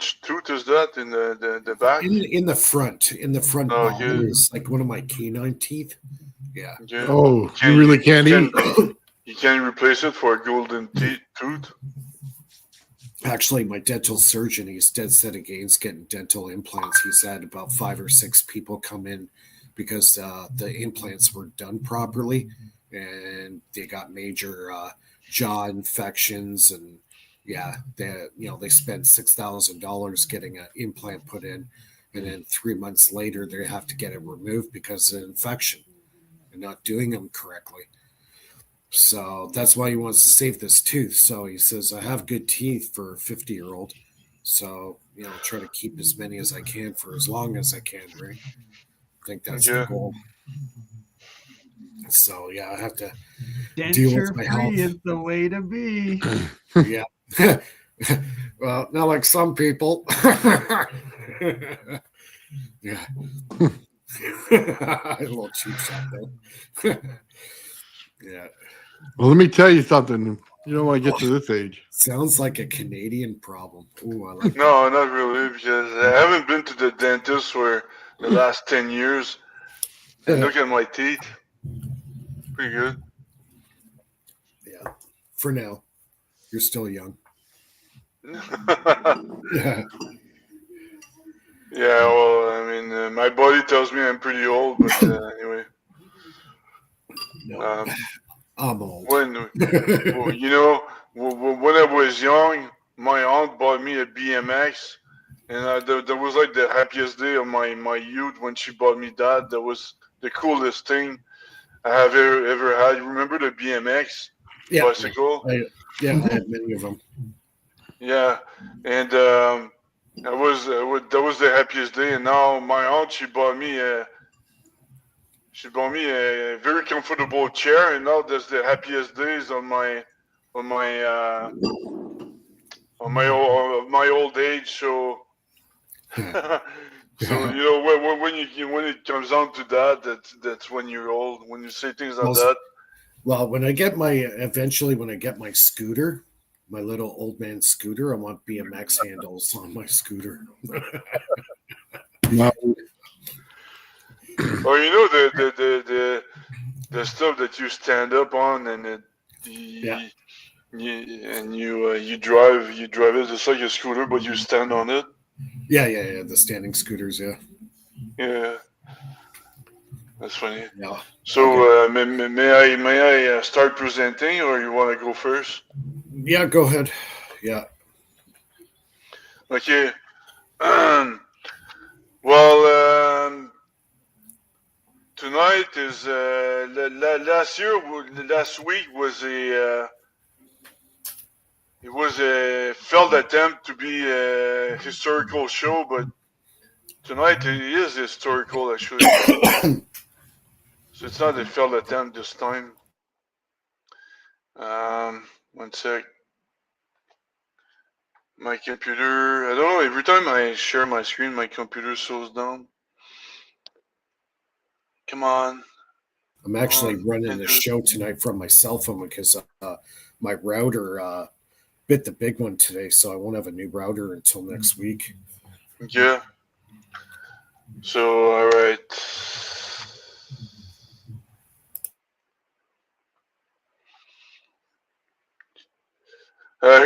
which tooth is that in the back? In the front Oh, bottom okay. is like one of my canine teeth. Yeah. Okay. Oh, you really can't eat. You can replace it for a golden tooth. Actually, my dental surgeon, he's dead set against getting dental implants. He's had about 5 or 6 people come in because the implants weren't done properly, and they got major jaw infections, and yeah, they spent $6,000 getting an implant put in, and then 3 months later they have to get it removed because of an infection and not doing them correctly. So that's why he wants to save this tooth. So he says, I have good teeth for a 50-year-old. So, try to keep as many as I can for as long as I can, right? I think that's the goal. So, yeah, I have to deal with my health. Denture-free is the way to be. Yeah. Well, not like some people. Yeah. A little cheap shot there. Yeah. Well, let me tell you something. You don't want to get to this age. Sounds like a Canadian problem. Ooh, I like No, not really, because I haven't been to the dentist for the last 10 years. And look at my teeth. Pretty good. Yeah. For now. You're still young. Yeah. Yeah, well, I mean, my body tells me I'm pretty old, but anyway. No. I'm old. When I was young, my aunt bought me a BMX, and that was like the happiest day of my youth when she bought me that. That was the coolest thing I have ever had. You remember the BMX bicycle? I had many of them. Yeah, and that was the happiest day. And now my aunt, she bought me a very comfortable chair, and now that's the happiest days on my old age. So so when it comes down to that, that's when you're old. When you say things like that. Well, when I get my scooter, my little old man scooter, I want BMX handles on my scooter. No. Or the stuff that you stand up on, and you drive it just like a scooter, but you stand on it. Yeah. The standing scooters, yeah. Yeah, that's funny. Yeah. So may I start presenting, or you want to go first? Yeah, go ahead. Yeah. Okay. Well, tonight is last week was it was a failed attempt to be a historical show, but tonight it is historical actually. So it's not a failed attempt this time. One sec. My computer, I don't know, every time I share my screen, my computer slows down. Come on. I'm actually running the show tonight from my cell phone because my router bit the big one today, so I won't have a new router until next week. Yeah. So, all right.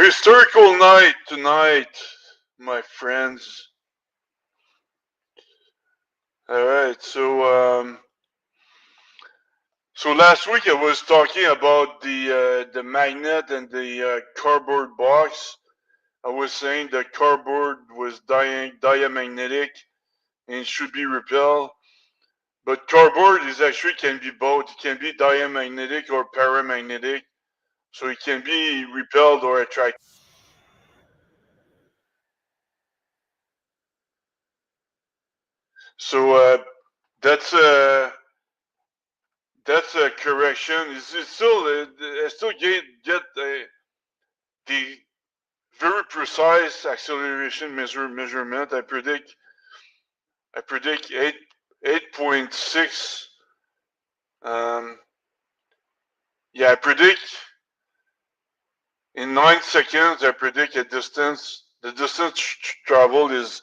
Historical night tonight, my friends. All right. So last week I was talking about the magnet and the cardboard box. I was saying that cardboard was diamagnetic and should be repelled. But cardboard can be both. It can be diamagnetic or paramagnetic. So it can be repelled or attracted. So that's a correction. It's still I still get the very precise acceleration measurement. I predict 8.6. I predict in 9 seconds. I predict a distance the distance traveled is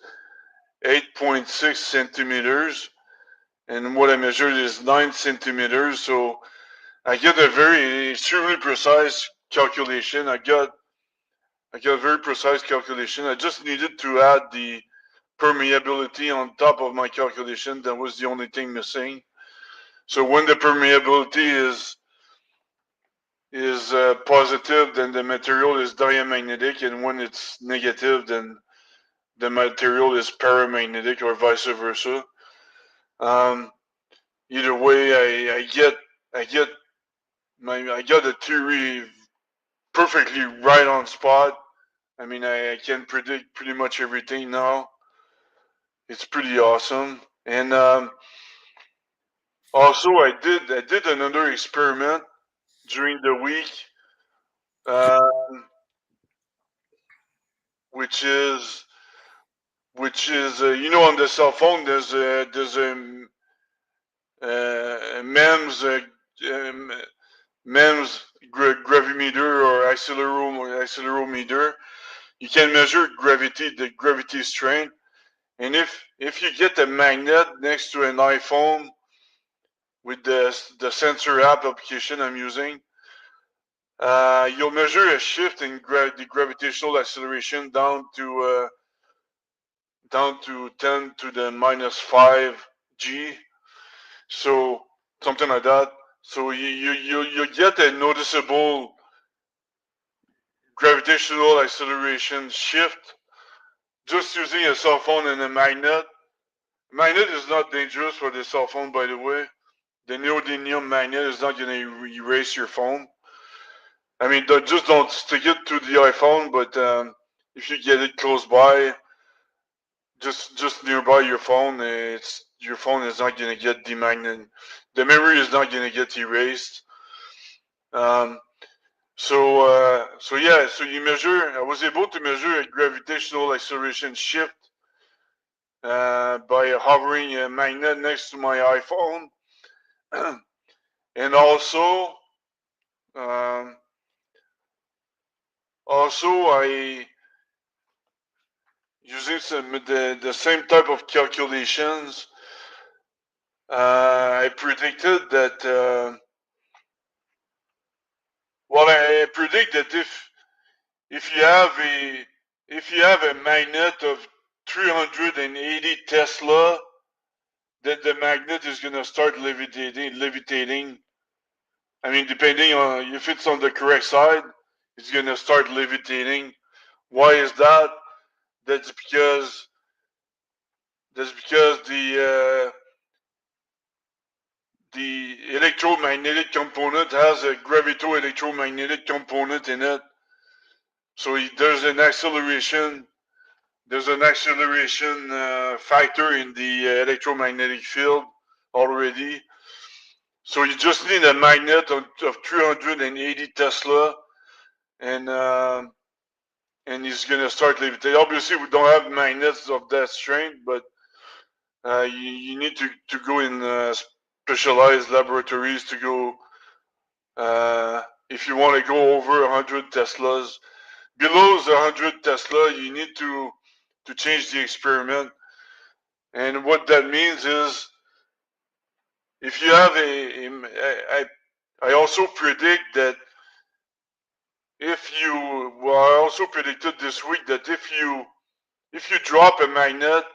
8.6 centimeters, and what I measured is 9 centimeters. So I get a very extremely precise calculation. I got a very precise calculation. I just needed to add the permeability on top of my calculation. That was the only thing missing. So when the permeability is positive, then the material is diamagnetic, and when it's negative, then the material is paramagnetic, or vice versa. Either way, I got the theory perfectly right on spot. I mean, I can predict pretty much everything now. It's pretty awesome. And also, I did another experiment during the week, which is on the cell phone there's a MEMS gravimeter or accelerometer. You can measure the gravity strength, and if you get a magnet next to an iPhone with the sensor app application I'm using, you'll measure a shift in the gravitational acceleration down to 10 to the minus 5 g, so something like that. So you get a noticeable gravitational acceleration shift just using a cell phone and a magnet. Magnet is not dangerous for the cell phone, by the way. The neodymium magnet is not going to erase your phone. I mean, just don't stick it to the iPhone, but if you get it close by, just nearby your phone, your phone is not going to get demagnetic. The memory is not going to get erased. So yeah, so I was able to measure a gravitational acceleration shift by hovering a magnet next to my iPhone, and also I using the same type of calculations. I predicted that. I predict that if you have a magnet of 380 Tesla, then the magnet is gonna start levitating. I mean, depending on if it's on the correct side, it's gonna start levitating. Why is that? That's because the electromagnetic component has a gravito-electromagnetic component in it. So there's an acceleration factor in the electromagnetic field already. So you just need a magnet of 380 Tesla, and it's gonna start levitating. Obviously, we don't have magnets of that strength, but you need to go in specialized laboratories to go if you want to go over 100 Teslas. Below the 100 Tesla, you need to change the experiment. And what that means is, if you have I also predict that I also predicted this week that if you drop a magnet,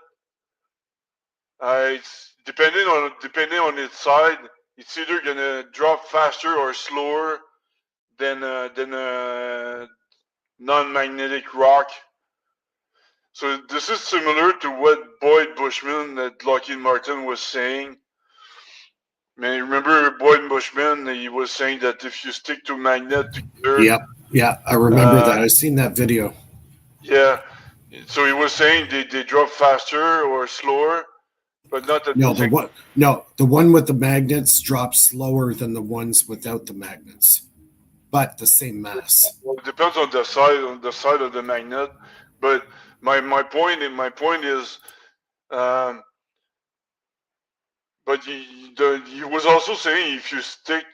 depending on its side, it's either gonna drop faster or slower than a non-magnetic rock. So this is similar to what Boyd Bushman at Lockheed Martin was saying. Man, remember Boyd Bushman? He was saying that if you stick to magnet together. Yeah, I remember that. I've seen that video. Yeah. So he was saying they drop faster or slower, but not at the one with the magnets drops slower than the ones without the magnets, but the same mass. Well, it depends on the side of the magnet. But my point is, but he was also saying if you stick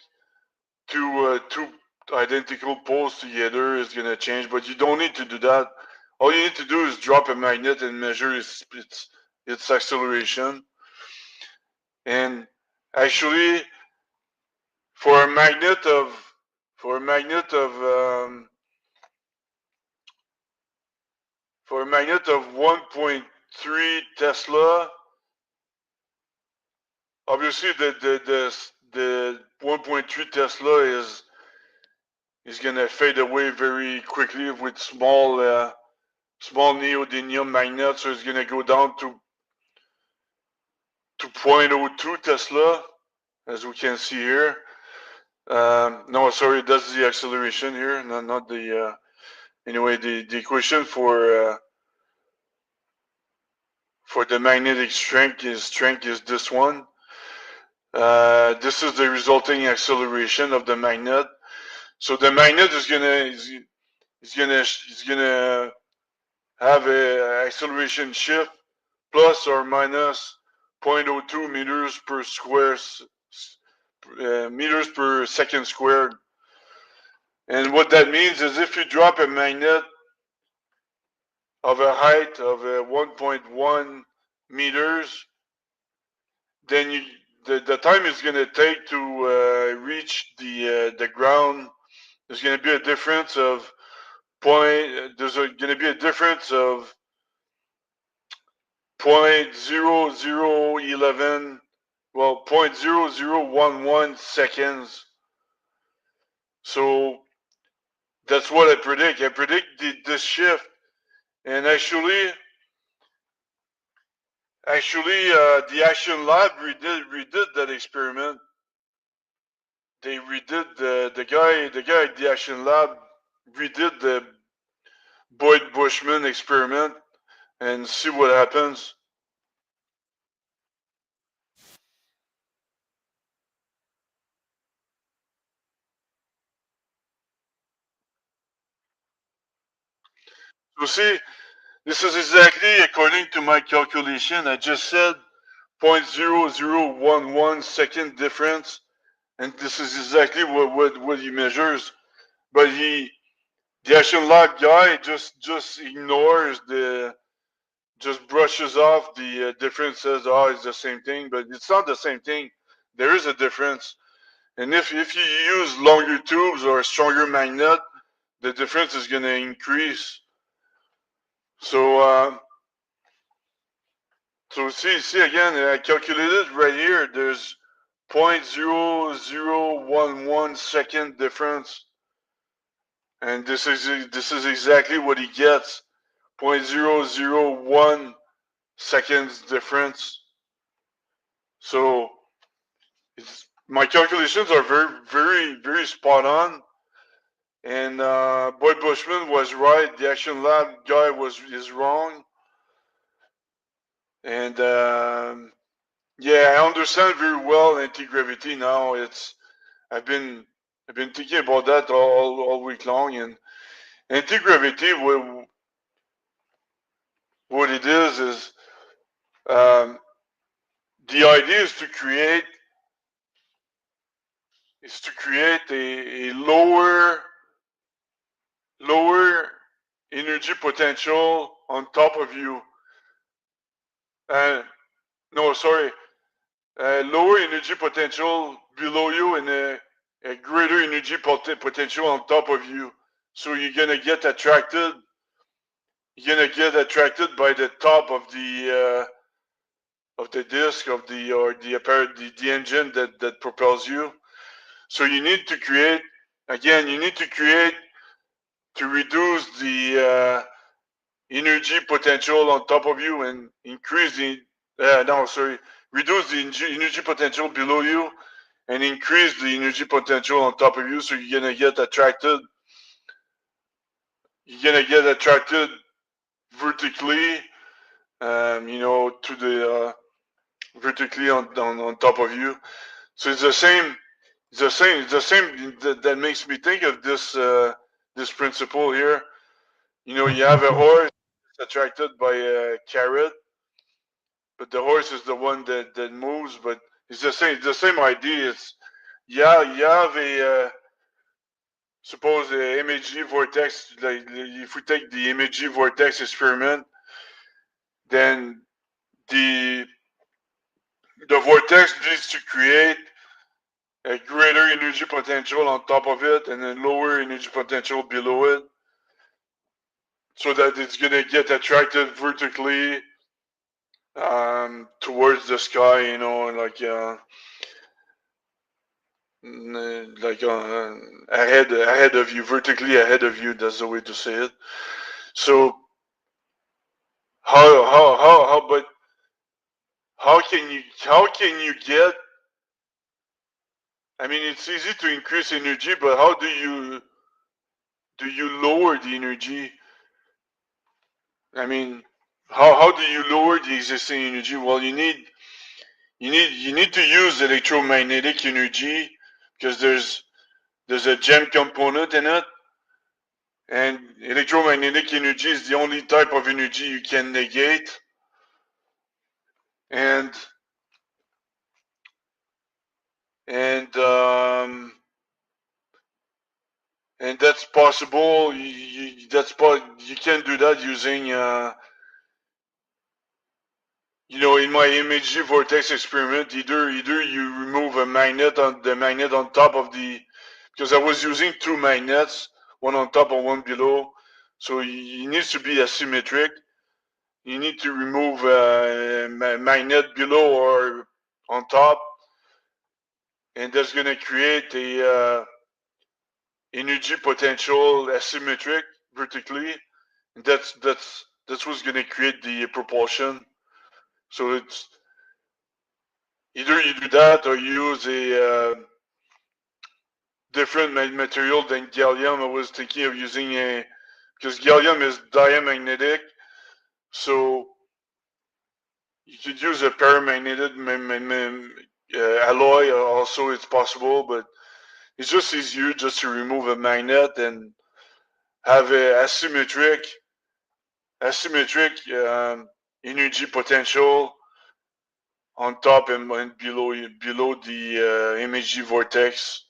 to two identical poles together, it's gonna change. But you don't need to do that. all you need to do is drop a magnet and measure its acceleration. And actually, for a magnet of 1.3 Tesla, obviously the 1.3 Tesla is gonna fade away very quickly with small neodymium magnets, so it's gonna go down to 0.02 Tesla, as we can see here. No, sorry, that's the acceleration here, not the. Anyway, the equation for the magnetic strength is this one. This is the resulting acceleration of the magnet. So the magnet is gonna have a acceleration shift plus or minus 0.02 meters per second squared. And what that means is if you drop a magnet of a height of 1.1 meters, then the time it's going to take to reach the ground, there's going to be a difference of there's going to be a difference of 0.0011, well, 0.0011 seconds. So that's what I predict. I predict this shift, and actually, the Action Lab redid that experiment. They redid the guy at the Action Lab redid the Boyd Bushman experiment and see what happens. So see, this is exactly according to my calculation. I just said 0.0011 second difference, and this is exactly what he measures. But the Action Lab guy just ignores just brushes off the difference, says, oh, it's the same thing, but it's not the same thing. There is a difference. And if you use longer tubes or a stronger magnet, the difference is going to increase. So see again, I calculated right here. There's 0.0011 second difference, and this is exactly what he gets. 0.001 seconds difference. So my calculations are very spot on. And Boyd Bushman was right. The Action Lab guy is wrong. And yeah, I understand very well anti-gravity now. I've been thinking about that all week long. And anti-gravity, what it is the idea is to create a lower energy potential on top of you. No, sorry. Lower energy potential below you and a greater energy potential on top of you. So you're gonna get attracted. You're gonna get attracted by the top of the disc of the engine that propels you. So you need to create to reduce the energy potential on top of you and increase reduce the energy potential below you and increase the energy potential on top of you. So you're gonna get attracted. You're gonna get attracted vertically, to the vertically on top of you. So it's the same. That makes me think of this principle here. You have a horse attracted by a carrot, but the horse is the one that moves. But it's the same idea. It's you have a suppose the MHD vortex, like if we take the MHD vortex experiment, then the vortex needs to create a greater energy potential on top of it and a lower energy potential below it, so that it's gonna get attracted vertically towards the sky, you know, like ahead of you, vertically ahead of you. That's the way to say it. So but how can you get? I mean, it's easy to increase energy, but how do you lower the energy? I mean, how do you lower the existing energy? Well, you need to use electromagnetic energy, because there's a gem component in it, and electromagnetic energy is the only type of energy you can negate, and that's possible. You can do that using in my MHD vortex experiment, either you remove the magnet on top of because I was using two magnets, one on top and one below, so it needs to be asymmetric. You need to remove a magnet below or on top, and that's going to create a energy potential asymmetric vertically, and that's what's going to create the propulsion. So it's either you do that or you use a different material than gallium. I was thinking of using because gallium is diamagnetic, so you could use a paramagnetic alloy. Also, it's possible, but it's just easier just to remove a magnet and have a asymmetric energy potential on top and below the MHD vortex.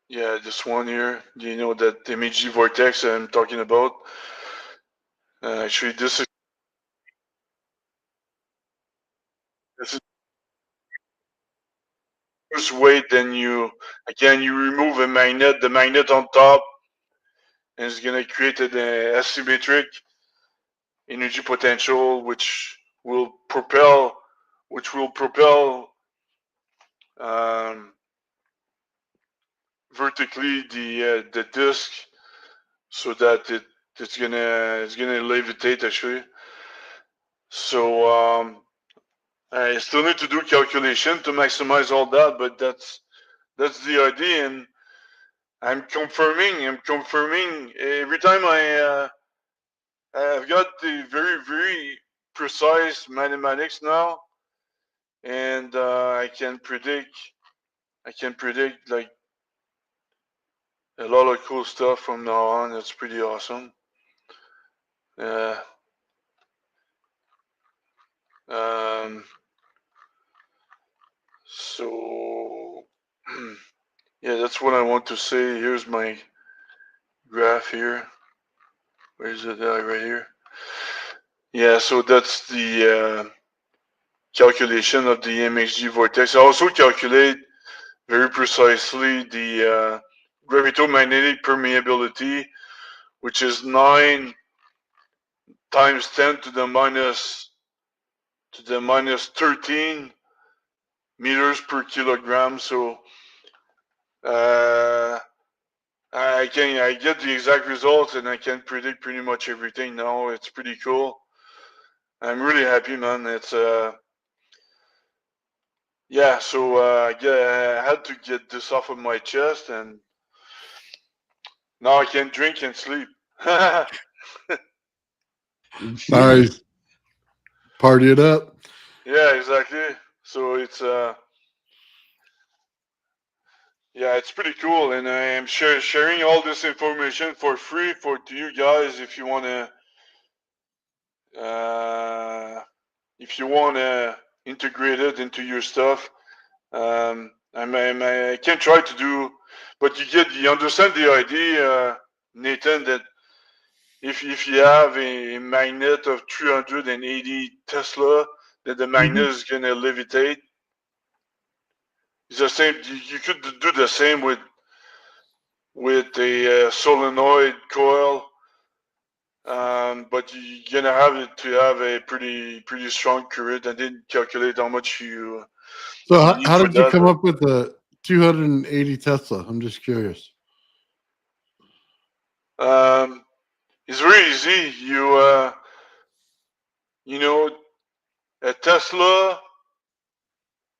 Yeah, this one here. Do you know that MHD vortex I'm talking about? Actually, this is worse weight than you. Again, you remove the magnet on top, and it's gonna create an asymmetric energy potential, which will propel vertically the disc, so that it's gonna levitate actually. So I still need to do calculation to maximize all that, but that's the idea, and I'm confirming every time I've got the very, very precise mathematics now, and I can predict like a lot of cool stuff from now on. It's pretty awesome. So yeah, that's what I want to say. Here's my graph here. Where is it? Right here. Yeah, so that's the calculation of the MHD vortex. I also calculate very precisely the gravitomagnetic permeability, which is 9 times 10 to the minus 13 meters per kilogram. So I get the exact results, and I can predict pretty much everything now. It's pretty cool. I'm really happy, man. It's yeah. So I had to get this off of my chest, and now I can drink and sleep. Nice. Party it up. Yeah, exactly. So it's yeah, it's pretty cool, and I am sharing all this information for free to you guys if you wanna integrate it into your stuff. I can try to do, but you understand the idea, Nathan, that if you have a magnet of 380 Tesla, then the magnet is gonna levitate. It's the same. You could do the same with a solenoid coil, but you're gonna have it to have a pretty strong current. I didn't calculate how much you So need how for did you that. come up with the 280 Tesla? I'm just curious. It's very easy. You know, a Tesla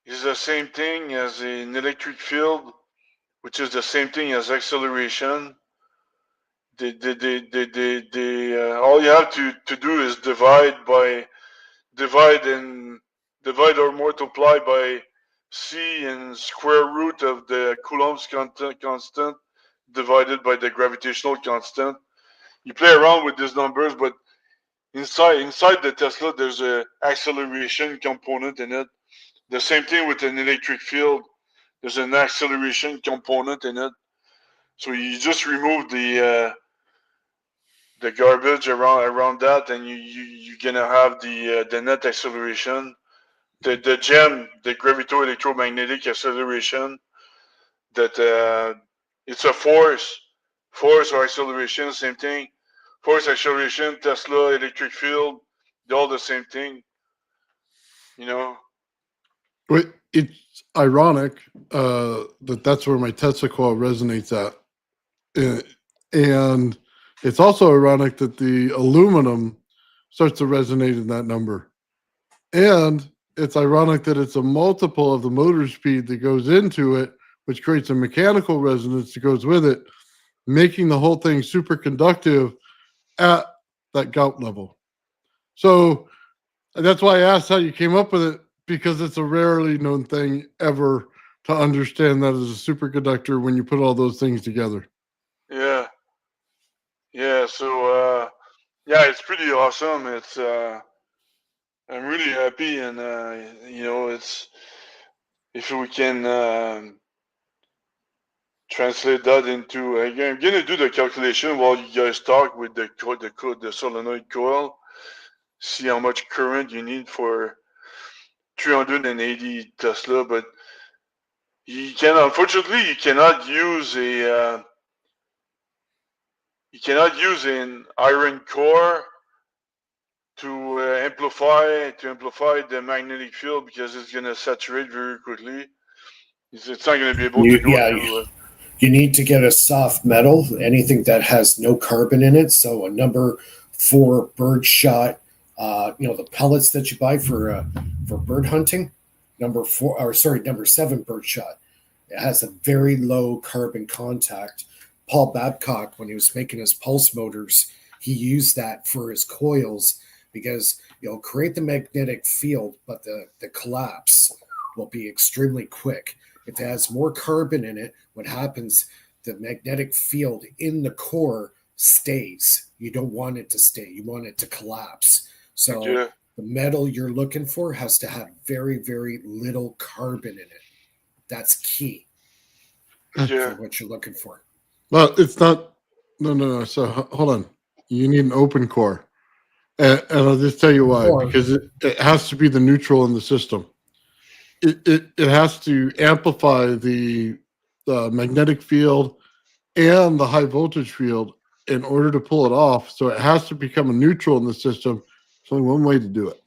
is the same thing as an electric field, which is the same thing as acceleration. All you have to do is divide or multiply by c and square root of the Coulomb's constant divided by the gravitational constant. You play around with these numbers, but inside the Tesla, there's a acceleration component in it. The same thing with an electric field. There's an acceleration component in it. So you just remove the garbage around that, and you're gonna have the net acceleration, the GEM, the gravito-electromagnetic acceleration. That it's a force or acceleration, same thing. Force, acceleration, Tesla, electric field, they're all the same thing. You know. It's ironic that's where my Tesla coil resonates at. And it's also ironic that the aluminum starts to resonate in that number. And it's ironic that it's a multiple of the motor speed that goes into it, which creates a mechanical resonance that goes with it, making the whole thing superconductive at that gout level. So that's why I asked how you came up with it, because it's a rarely known thing ever to understand that as a superconductor when you put all those things together. Yeah. Yeah. So yeah, it's pretty awesome. It's I'm really happy, and it's if we can translate that into. I'm gonna do the calculation while you guys talk with the solenoid coil. See how much current you need for 380 Tesla, but unfortunately you cannot use an iron core to amplify the magnetic field, because it's gonna saturate very quickly. It's not gonna be able to go through. You need to get a soft metal, anything that has no carbon in it. So a number 4 birdshot, the pellets that you buy for bird hunting. Number 7 birdshot. It has a very low carbon contact. Paul Babcock, when he was making his pulse motors, he used that for his coils because it'll create the magnetic field, but the collapse will be extremely quick. If it has more carbon in it, what happens, the magnetic field in the core stays. You don't want it to stay. You want it to collapse. So the metal you're looking for has to have very, very little carbon in it. That's key for what you're looking for. Well, it's not. No. So hold on. You need an open core. And I'll just tell you why. Because it has to be the neutral in the system. It has to amplify the magnetic field and the high voltage field in order to pull it off. So it has to become a neutral in the system. There's only one way to do it.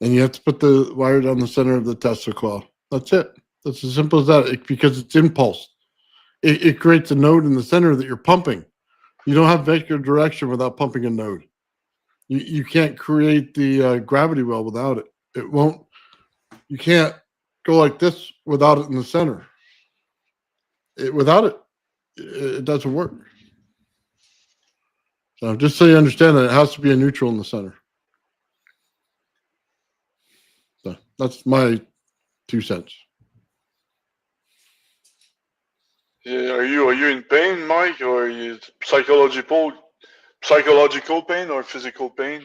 And you have to put the wire down the center of the Tesla coil. That's it. That's as simple as that, because it's impulsed. It creates a node in the center that you're pumping. You don't have vector direction without pumping a node. You can't create the gravity well without it. It won't. You can't go like this without it in the center. Without it, it doesn't work. So just so you understand that it has to be a neutral in the center. So that's my 2 cents. Yeah, are you in pain, Mike, or are you psychological pain or physical pain?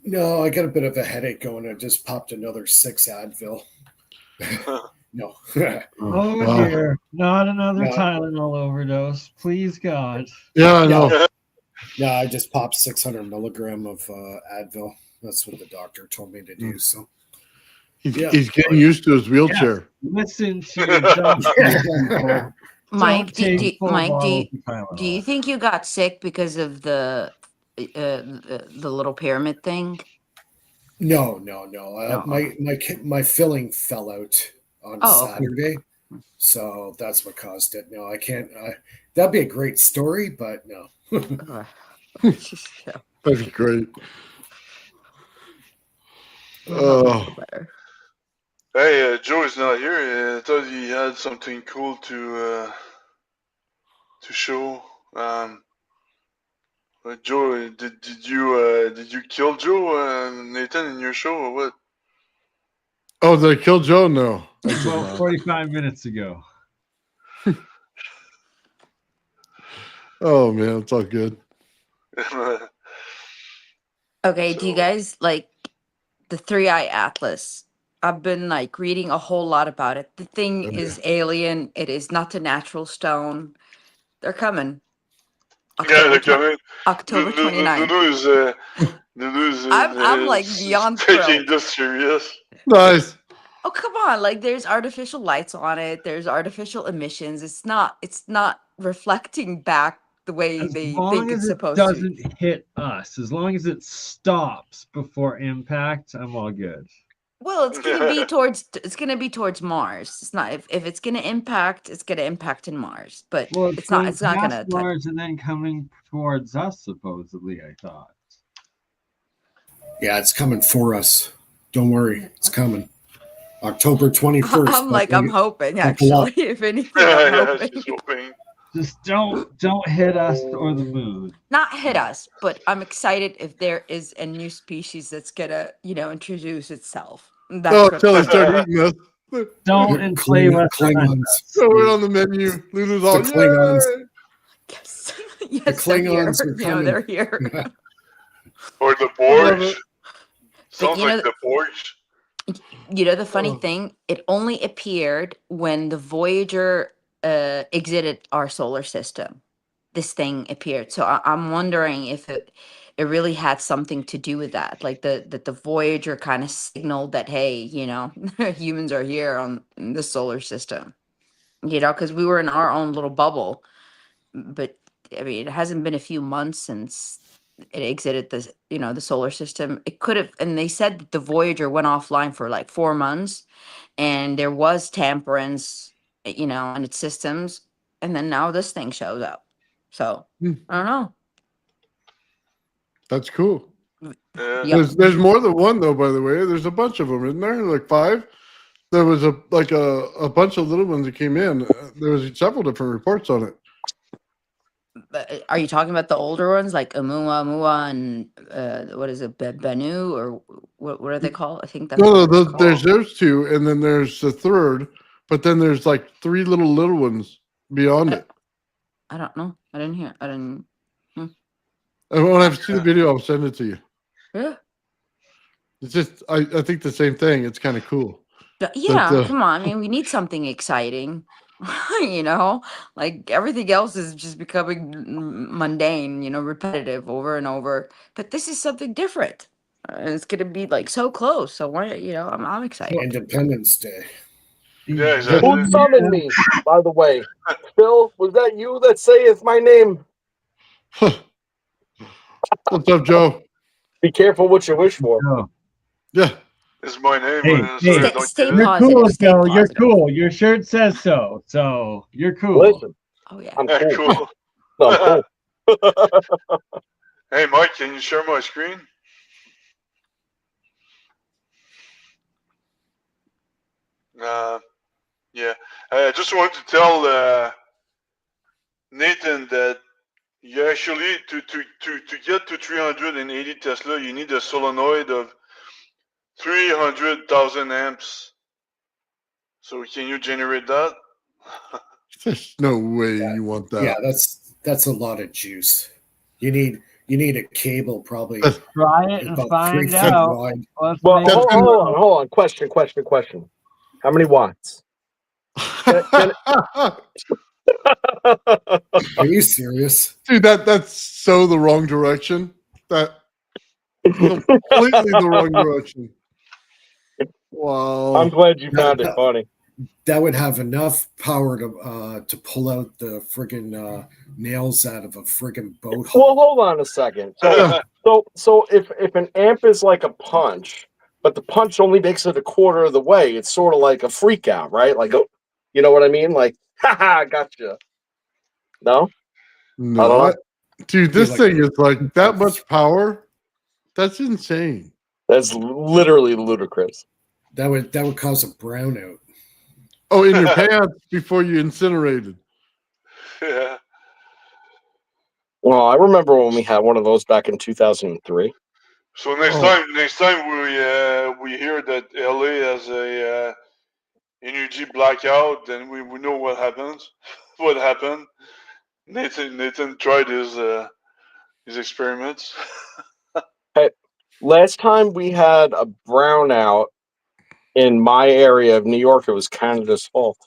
No, I got a bit of a headache going. I just popped another 6 Advil. No. Oh Wow. dear, not another No. Tylenol overdose. Please, God. Yeah, I know. No, I just popped 600 milligram of Advil. That's what the doctor told me to do. So He's getting used to his wheelchair. Listen to your doctor, people. Mike, Don't take full bottles of do you Tylenol. think you got sick because of the little pyramid thing? no. No. My filling fell out on Oh, okay. Saturday, so that's what caused it. No, I can't. That'd be a great story, but no. Yeah. That's great. Better. Hey, Joe is not here. I thought he had something cool to show. Joe, did you kill Joe, Nathan, in your show or what? Oh, they killed Joe? No, I did About not. 45 minutes ago. Oh man, it's all good. Okay, do you guys like the 3-Eye Atlas? I've been like reading a whole lot about it. The thing Okay. is alien. It is not a natural stone. They're coming. Yeah, they're coming. October 29th. The news I'm like is beyond taking thrilled. this serious. Nice. Oh, come on. Like there's artificial lights on it. There's artificial emissions. It's not reflecting back the way As they long think as it's it supposed to. doesn't hit us, as long as it stops before impact, I'm all good. Well, it's gonna be towards Mars. It's not if it's gonna impact, it's gonna impact in Mars. But Well, it's not going gonna past Mars and then coming towards us, supposedly, I thought. Yeah, it's coming for us. Don't worry, it's coming. October 21st. I'm like, I'm hoping buckle up. actually. If anything, I'm Yeah, hoping. she's hoping. Just don't hit us or the moon. Not hit us, but I'm excited if there is a new species that's gonna, introduce itself. That's Oh, what until they start eating us. Don't enslave us. Klingons. So we're on the menu. Lulu's all, The Klingons. yay! yes, yes, they're Klingons here. are coming. They're here. Or the Love Borgs. it. Sounds you know- like the Borgs. The funny thing, it only appeared when the Voyager exited our solar system. This thing appeared. So I'm wondering if it really had something to do with that. Like the Voyager kind of signaled that, hey, humans are here in the solar system. Because we were in our own little bubble. But I mean, it hasn't been a few months since it exited the solar system. It could have, and they said that the Voyager went offline for like 4 months, and there was tamperings, in its systems, and then now this thing shows up. So I don't know. That's cool. Yep. There's more than one though, by the way. There's a bunch of them, isn't there? Like 5. There was a bunch of little ones that came in. There was several different reports on it. But are you talking about the older ones like Amua, and what is it, Benu, or what are they called? I think that's No, what they're called. there's those 2, and then there's the third, but then there's like 3 little ones beyond it. I don't know. I didn't hear. I didn't. And when I see the video, I'll send it to you. Yeah. It's just I think the same thing. It's kind of cool. Yeah, come on. I mean, we need something exciting. Like everything else is just becoming mundane, repetitive over and over. But this is something different. And it's gonna be like so close. So why, I'm excited. Independence Day. Yeah, exactly. Who summoned me, by the way? Phil, was that you that saith my name? What's up, Joe? Be careful what you wish for. No. Yeah. It's my name. Hey, but don't stay get it. You're positive. cool, Stay Phil. You're positive. cool. Your shirt says so. So you're cool. Listen, Oh yeah. I'm Yeah, cool. cool. No, I'm cool. Hey, Mike, can you share my screen? Yeah. I just want to tell Nathan that you actually to get to 380 Tesla, you need a solenoid of 300,000 amps. So can you generate that? There's no way you want that. Yeah, that's a lot of juice. You need a cable probably Try it and about 3 find feet out. wide. Let's Well, make hold on. Question. How many watts? Are you serious? Dude, that's so the wrong direction. That completely the wrong direction. Wow. I'm glad you That- found it that- funny. That would have enough power to pull out the friggin' nails out of a friggin' boat Well, hull. hold on a second. So if an amp is like a punch, but the punch only makes it a quarter of the way, it's sort of like a freak out, right? Like, oh, you know what I mean? Like, haha, gotcha. No, I don't know. No, dude, this like- thing is like that much power. That's insane. That's literally ludicrous. That would cause a brownout. Oh, in your pants before you incinerated. Yeah. Well, I remember when we had one of those back in 2003. So next time we hear that LA has a energy blackout, then we know what happens. What happened? Nathan tried his experiments. Last time we had a brownout in my area of New York, it was Canada's fault.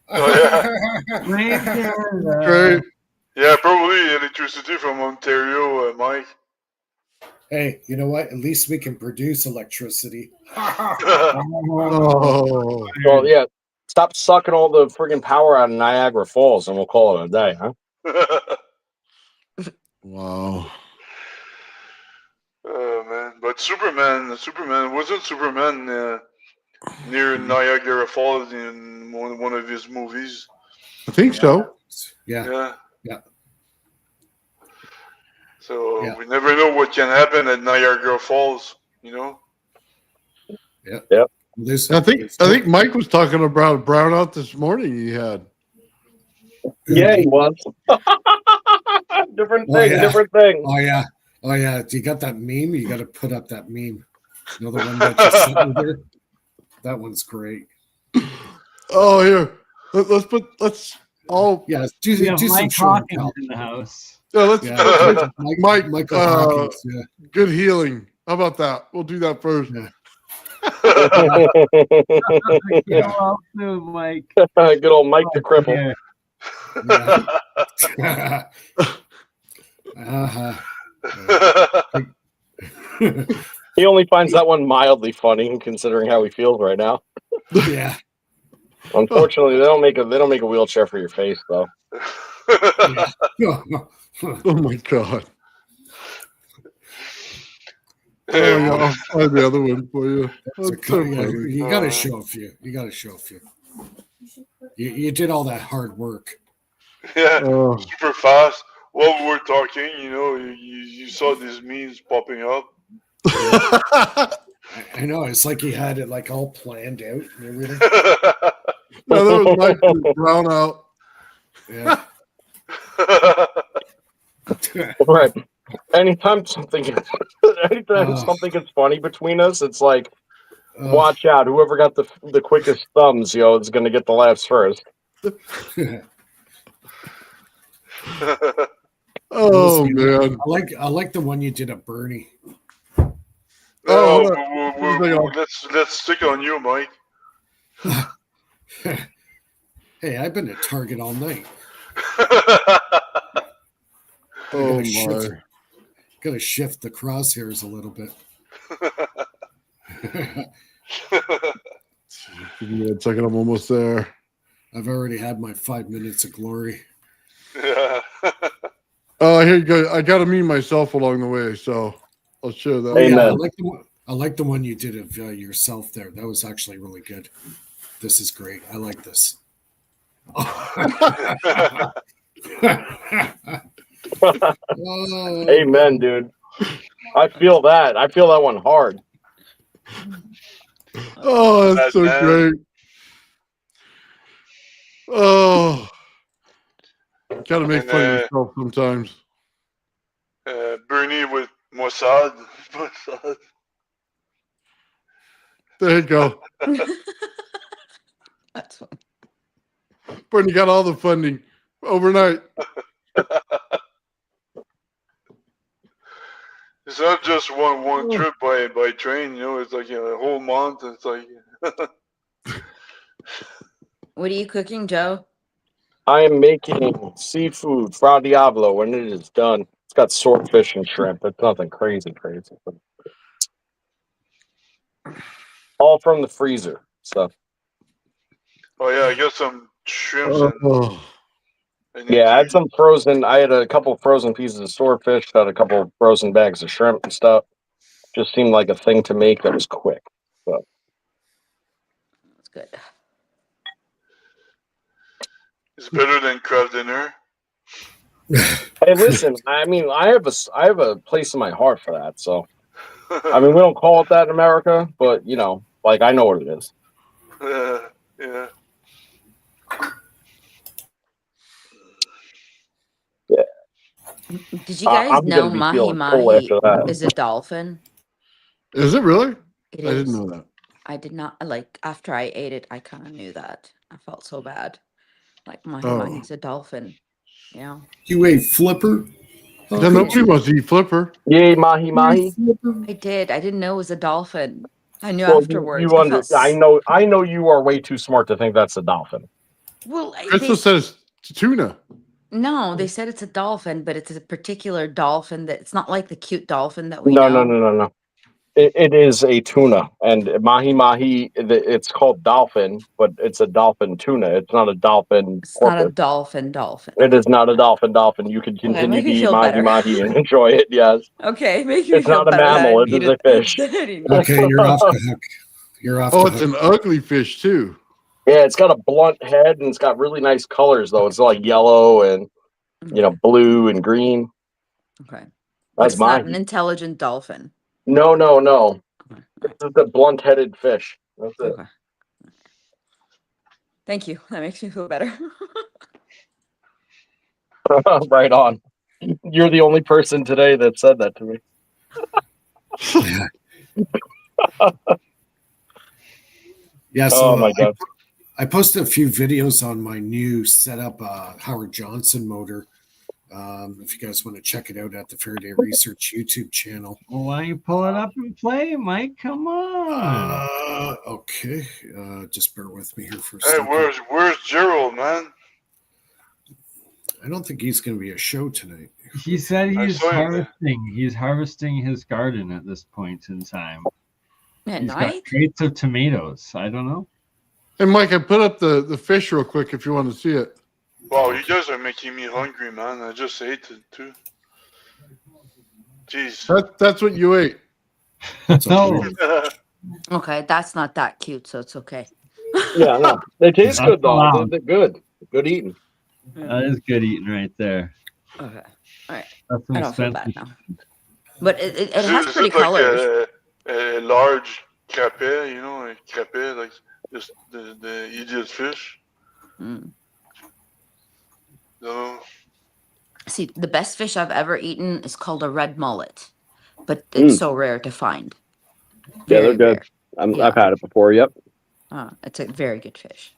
Blame Canada. Great. Yeah, probably electricity from Ontario, Mike. Hey, you know what? At least we can produce electricity. Oh, Well, yeah, stop sucking all the friggin' power out of Niagara Falls, and we'll call it a day, huh? wow. Oh man, but Superman wasn't Superman near Niagara Falls in one of his movies. I think so. Yeah. Yeah. So Yeah. we never know what can happen at Niagara Falls, you know. There's, I think Mike was talking about a brownout this morning he had. Yeah, he was. Different Oh, thing, yeah. different thing. Oh yeah. You got that meme? You got to put up that meme. You know the one that just sent me there? That one's great. Oh, here. Let's all. Yeah, We do have some Mike show and Hawkins tell. in the house. Yeah, let's. Yeah, Michael Hawkins. Yeah. Good healing. How about that? We'll do that first. Yeah. Get well soon, Mike. Good old Mike the Cripple. Yeah. He only finds that one mildly funny, considering how he feels right now. Yeah. Unfortunately, they don't make a wheelchair for your face, though. Oh my god. Oh yeah, I'll find the other one for you. That's so funny. You got to show a few. You did all that hard work. Yeah, Oh, super fast. While we were talking, you know, you saw these memes popping up. I know. It's like he had it like all planned out and everything. no, that was Mike brown out. Yeah. Right. Anytime something gets funny between us, it's like, watch out. Whoever got the quickest thumbs, is going to get the laughs first. Oh man. I like the one you did at BurnEye. No, let's stick on you, Mike. Hey, I've been at Target all night. Oh shift. my. Got to shift the crosshairs a little bit. Give me a second, I'm almost there. I've already had my 5 minutes of glory. Yeah. Oh, here you go. I got to meme myself along the way, so I'll share that. Amen. Yeah, I like the one you did of yourself there. That was actually really good. This is great. I like this. Amen, dude. I feel that. I feel that one hard. Oh, that's so man. great. Oh, gotta make And, fun of yourself sometimes. BurnEye with Mossad. There you go. That's fun. Bernie got all the funding overnight. It's not just one trip by train, it's like a whole month. It's like What are you cooking, Joe? I am making seafood fra diavolo when it is done. It's got swordfish and shrimp. It's nothing crazy. But all from the freezer. So Oh yeah, I got some shrimps Oh, yeah, I had some frozen. I had a couple frozen pieces of swordfish. Had a couple frozen bags of shrimp and stuff. Just seemed like a thing to make that was quick. So That's good. It's better than craft dinner. hey, listen. I mean, I have a place in my heart for that. So I mean, we don't call it that in America, but you know, like I know what it is. Yeah. Yeah. Did you guys I'm know gonna be mahi feeling full mahi after that. is a dolphin? is it really? It I is. didn't know that. I did not like after I ate it. I kind of knew that. I felt so bad. Like mahi Oh. mahi's a dolphin. Yeah. You ate flipper? How Then could nobody wants to eat flipper. Yay, mahi you mahi. eat flipper? I did. I didn't know it was a dolphin. I knew Well, afterwards. you under. I know you are way too smart to think that's a dolphin. Well, Crystal says tuna. no, they said it's a dolphin, but it's a particular dolphin that it's not like the cute dolphin that we No, know. no. It is a tuna, and mahi mahi. It's called dolphin, but it's a dolphin tuna. It's not a dolphin It's not a porpoise. dolphin. It is not a dolphin. You can Okay, continue make to me eat feel mahi better. mahi and enjoy it. Yes, Okay, make me it's feel not a better that I mammal. It need is a it. fish. that I didn't- Okay, you're off the hook. You're off Oh, the it's hook. an ugly fish too. Yeah, it's got a blunt head and it's got really nice colors though. It's like yellow and blue and green. Okay. But That's it's not an mahi. intelligent dolphin. No. Okay. It's just a blunt-headed fish. That's it. Okay. Thank you. That makes me feel better. Right on. You're the only person today that said that to me. Yeah, so Oh my god. I posted a few videos on my new setup, Howard Johnson motor. If you guys want to check it out at the Faraday Research YouTube channel. Well, why don't you pull it up and play, Mike? Come on. Okay, just bear with me here for a Hey, second. where's Gerald, man? I don't think he's going to be a show tonight. He said I he's saw him there. harvesting. He's harvesting his garden at this point in time. At He's got night? crates of tomatoes. I don't know. Hey, Mike, I put up the fish real quick if you want to see it. Wow, you guys are making me hungry, man. I just ate it too. Jeez. That's what you ate. No. Okay, that's not that cute, so it's okay. Yeah, no. They taste That's good though. allowed. They're good. Good eating. That is good eating right there. Okay. All right. That's some I don't feel bad expensive. now. But it Is has it pretty like colors. a large crapet, you know, a crapet, like just the idiot fish? Mm. No. See, the best fish I've ever eaten is called a red mullet, but it's so rare to find. Yeah, they're Very good. rare. Yeah. I've had it before. Yep. It's a very good fish.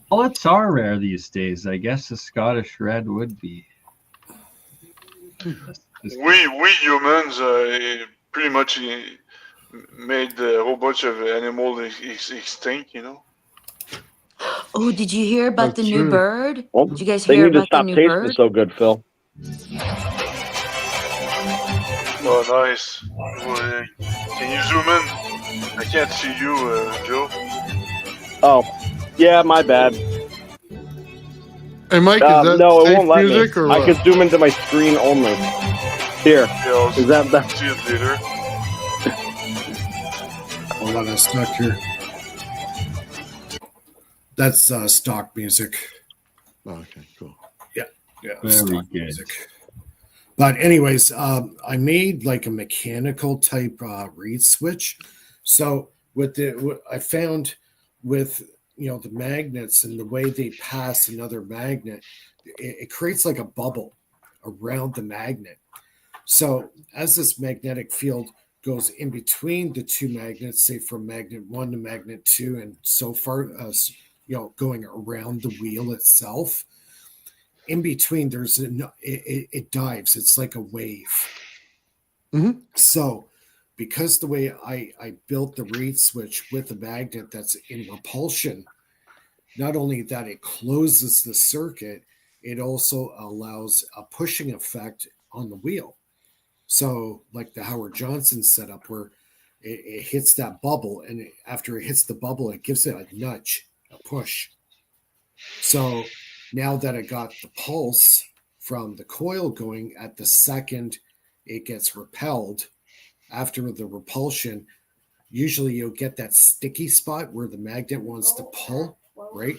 Mullets are rare these days. I guess a Scottish red would be. We humans pretty much made a whole bunch of animals extinct, you know. Oh, did you hear about That's the new true. bird? Well, Did you guys they hear need to about the stop new tasting bird? so good, Phil. Oh, nice. Well, can you zoom in? I can't see you, Joe. Oh, yeah, my bad. Hey, Mike, is that No, it safe won't let me. music or I what? could zoom into my screen only. Here, Yeah, I'll is that the? see it later. Hold on, I'm stuck here. That's stock music. Oh, okay, cool. Yeah, Very stock good. music. But anyways, I made like a mechanical type reed switch. So what I found with the magnets and the way they pass another magnet, it creates like a bubble around the magnet. So as this magnetic field goes in between the two magnets, say from magnet 1 to magnet 2, and so far, going around the wheel itself. In between, it dives. It's like a wave. Mhm. So, because the way I built the reed switch with a magnet that's in repulsion, not only that it closes the circuit, it also allows a pushing effect on the wheel. So like the Howard Johnson setup where it hits that bubble, and after it hits the bubble, it gives it a nudge, a push. So now that I got the pulse from the coil going at the second it gets repelled, after the repulsion, usually you'll get that sticky spot where the magnet wants to pull, right?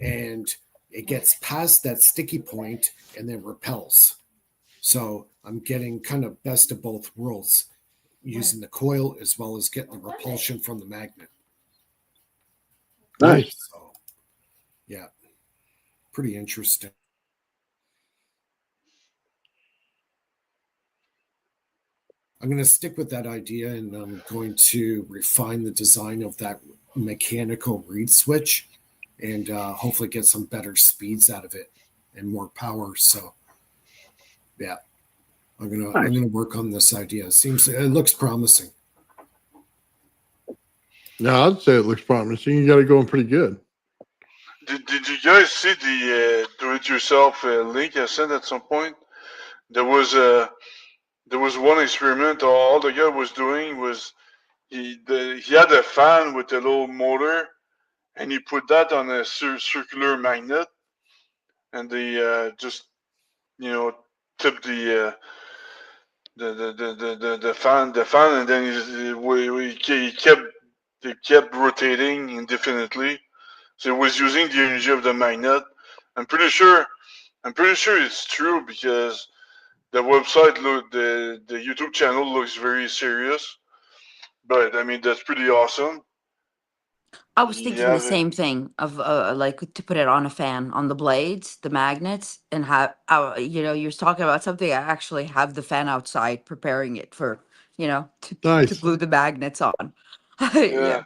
And it gets past that sticky point and then repels. So I'm getting kind of best of both worlds, using the coil as well as getting the repulsion from the magnet. Nice. So, yeah, pretty interesting. I'm going to stick with that idea, and I'm going to refine the design of that mechanical reed switch and hopefully get some better speeds out of it and more power. So, yeah, I'm gonna work on this idea. It looks promising. Yeah, I'd say it looks promising. You got it going pretty good. Did you guys see the do-it-yourself link I sent at some point? There was one experiment. All the guy was doing was he had a fan with a little motor, and he put that on a circular magnet, and they just tip the fan, and then he kept rotating indefinitely. So it was using the energy of the magnet. I'm pretty sure it's true because the website the YouTube channel looks very serious. But I mean that's pretty awesome. I was thinking the same thing of like to put it on a fan on the blades, the magnets, and have you're talking about something. I actually have the fan outside preparing it for to Nice. glue the magnets on. Yeah,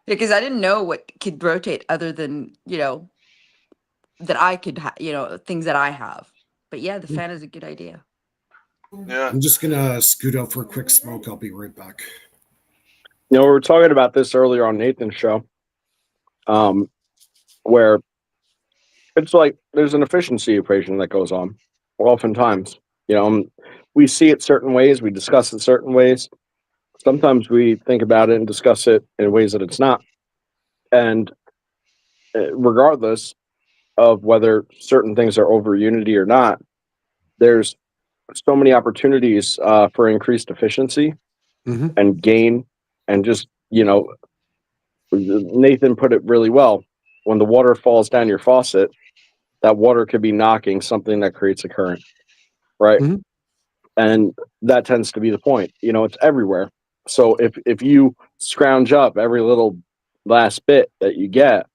because I didn't know what could rotate other than that I could things that I have. But yeah, the fan is a good idea. Yeah. I'm just gonna scoot out for a quick smoke. I'll be right back. We were talking about this earlier on Nathan's show, where it's like there's an efficiency equation that goes on. Oftentimes, we see it certain ways, we discuss it certain ways. Sometimes we think about it and discuss it in ways that it's not. And regardless of whether certain things are over unity or not, there's so many opportunities for increased efficiency and gain, and just Nathan put it really well. When the water falls down your faucet, that water could be knocking something that creates a current, right? And that tends to be the point. It's everywhere. So if you scrounge up every little last bit that you get,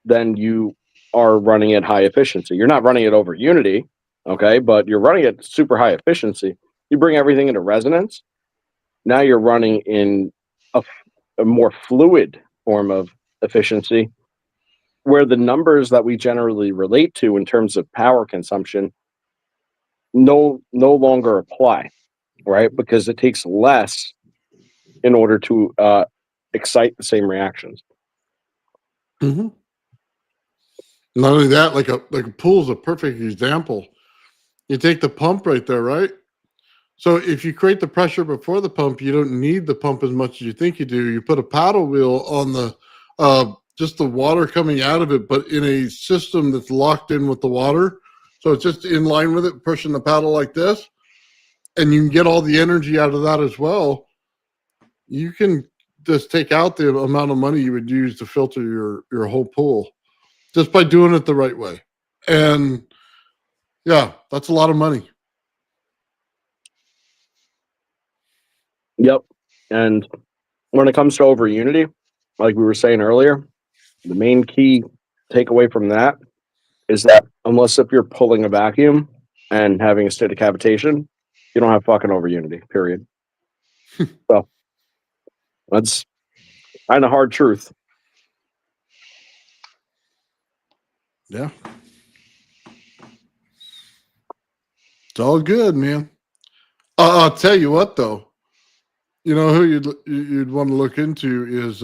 then you are running at high efficiency. You're not running it over unity, okay, but you're running at super high efficiency. You bring everything into resonance. Now you're running in a more fluid form of efficiency, where the numbers that we generally relate to in terms of power consumption no longer apply, right? Because it takes less in order to excite the same reactions. Not only that, like a pool is a perfect example. You take the pump right there, right? So if you create the pressure before the pump, you don't need the pump as much as you think you do. You put a paddle wheel on the just the water coming out of it, but in a system that's locked in with the water. So it's just in line with it, pushing the paddle like this, and you can get all the energy out of that as well. You can just take out the amount of money you would use to filter your whole pool just by doing it the right way. And yeah, that's a lot of money. Yep. And when it comes to over unity, like we were saying earlier, the main key takeaway from that is that unless if you're pulling a vacuum and having a state of cavitation, you don't have fucking over unity, period. So that's kind of hard truth. Yeah. It's all good, man. I'll tell you what, though. You know who you'd want to look into is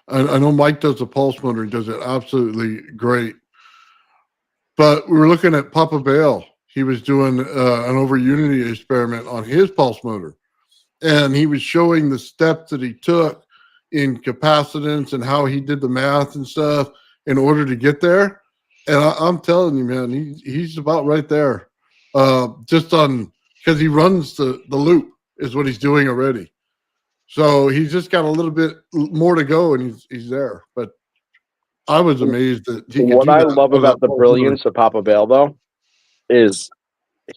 I know Mike does the pulse motor. He does it absolutely great. But we were looking at Papa Bale. He was doing an over Unity experiment on his pulse motor. And he was showing the steps that he took in capacitance and how he did the math and stuff in order to get there. And I'm telling you, man, he's about right there. Just on, because he runs the loop is what he's doing already. So he's just got a little bit more to go, and he's there. But I was amazed that he could What do I that love with about that the pulse brilliance of Papa Bale, though, is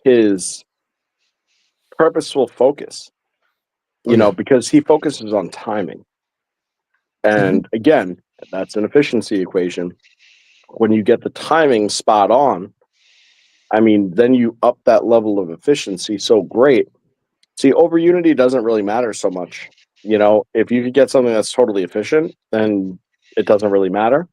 his purposeful focus. You know, because he focuses on timing. And again, that's an efficiency equation. When you get the timing spot on, I mean, then you up that level of efficiency so great. See, over Unity doesn't really matter so much. You know, if you could get something that's totally efficient, then it doesn't really matter.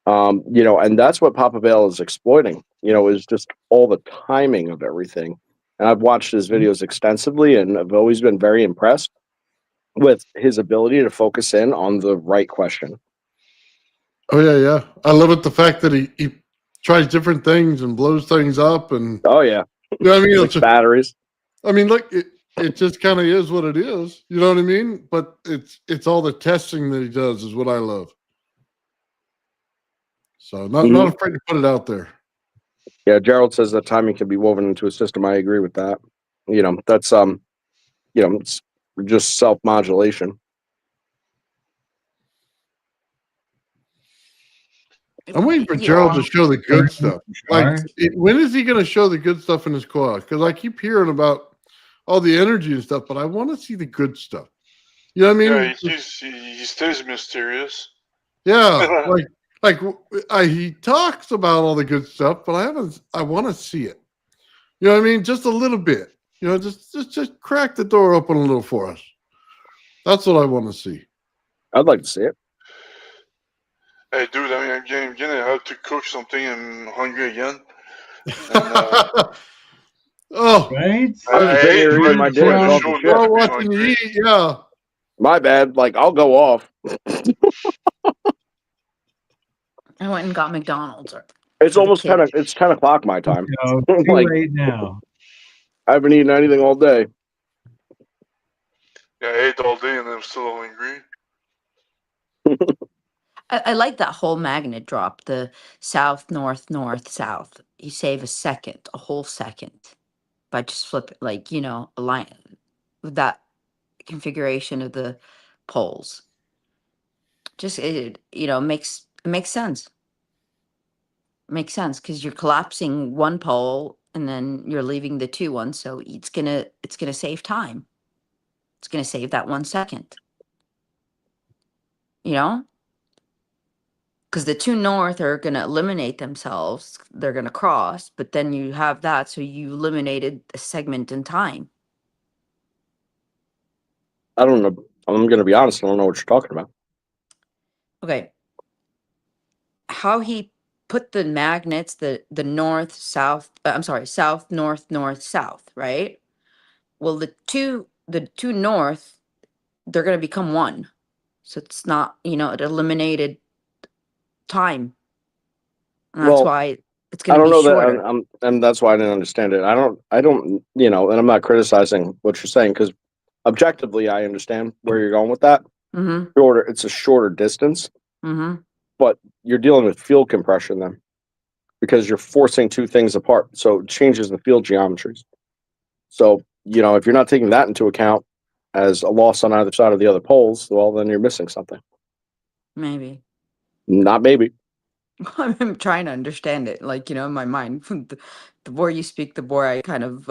You know, and that's what Papa Bale is exploiting, you know, is just all the timing of everything. And I've watched his videos extensively, and I've always been very impressed with his ability to focus in on the right question. Oh, yeah. I love it, the fact that he tries different things and blows things up. And oh, yeah. You know what I mean? Like batteries. I mean, look, it just kind of is what it is. You know what I mean? But it's all the testing that he does is what I love. So not afraid to put it out there. Yeah, Gerald says that timing can be woven into a system. I agree with that. You know, that's you know, it's just self-modulation. I'm waiting for Gerald to show the good stuff. Like, when is he going to show the good stuff in his coil? Because I keep hearing about all the energy and stuff, but I want to see the good stuff. You know what I mean? Yeah, he stays mysterious. Yeah, he talks about all the good stuff, but I want to see it. You know what I mean? Just a little bit. You know, just crack the door open a little for us. That's what I want to see. I'd like to see it. Hey, dude, I'm gonna have to cook something. I'm hungry again. And, oh, right? I'm sitting here eating my dinner talking shit. Watching you eat, yeah. My bad. Like, I'll go off. I went and got McDonald's. It's almost 10. It's 10 o'clock my time. No, too like, late now. I haven't eaten anything all day. Yeah, I ate all day and I'm still hungry. I like that whole magnet drop, the south, north, north, south. You save a whole second by just flipping, like, you know, align with that configuration of the poles. Just, it makes sense. Makes sense because you're collapsing one pole and then you're leaving the two ones. So it's gonna save time. It's gonna save that 1 second. You know? Because the two north are going to eliminate themselves. They're going to cross, but then you have that. So you eliminated a segment in time. I don't know. I'm going to be honest. I don't know what you're talking about. Okay. How he put the magnets, the north, south, south, north, north, south, right? Well, the two north, they're going to become one. So it's not, it eliminated time. And that's why it's going to be shorter. And that's why I didn't understand it. I don't, and I'm not criticizing what you're saying because objectively, I understand where you're going with that. Mm-hmm. It's a shorter distance, mm-hmm. But you're dealing with field compression then because you're forcing two things apart. So it changes the field geometries. So, if you're not taking that into account as a loss on either side of the other poles, well, then you're missing something. Maybe. Not maybe. I'm trying to understand it, in my mind. The more you speak, the more I kind of.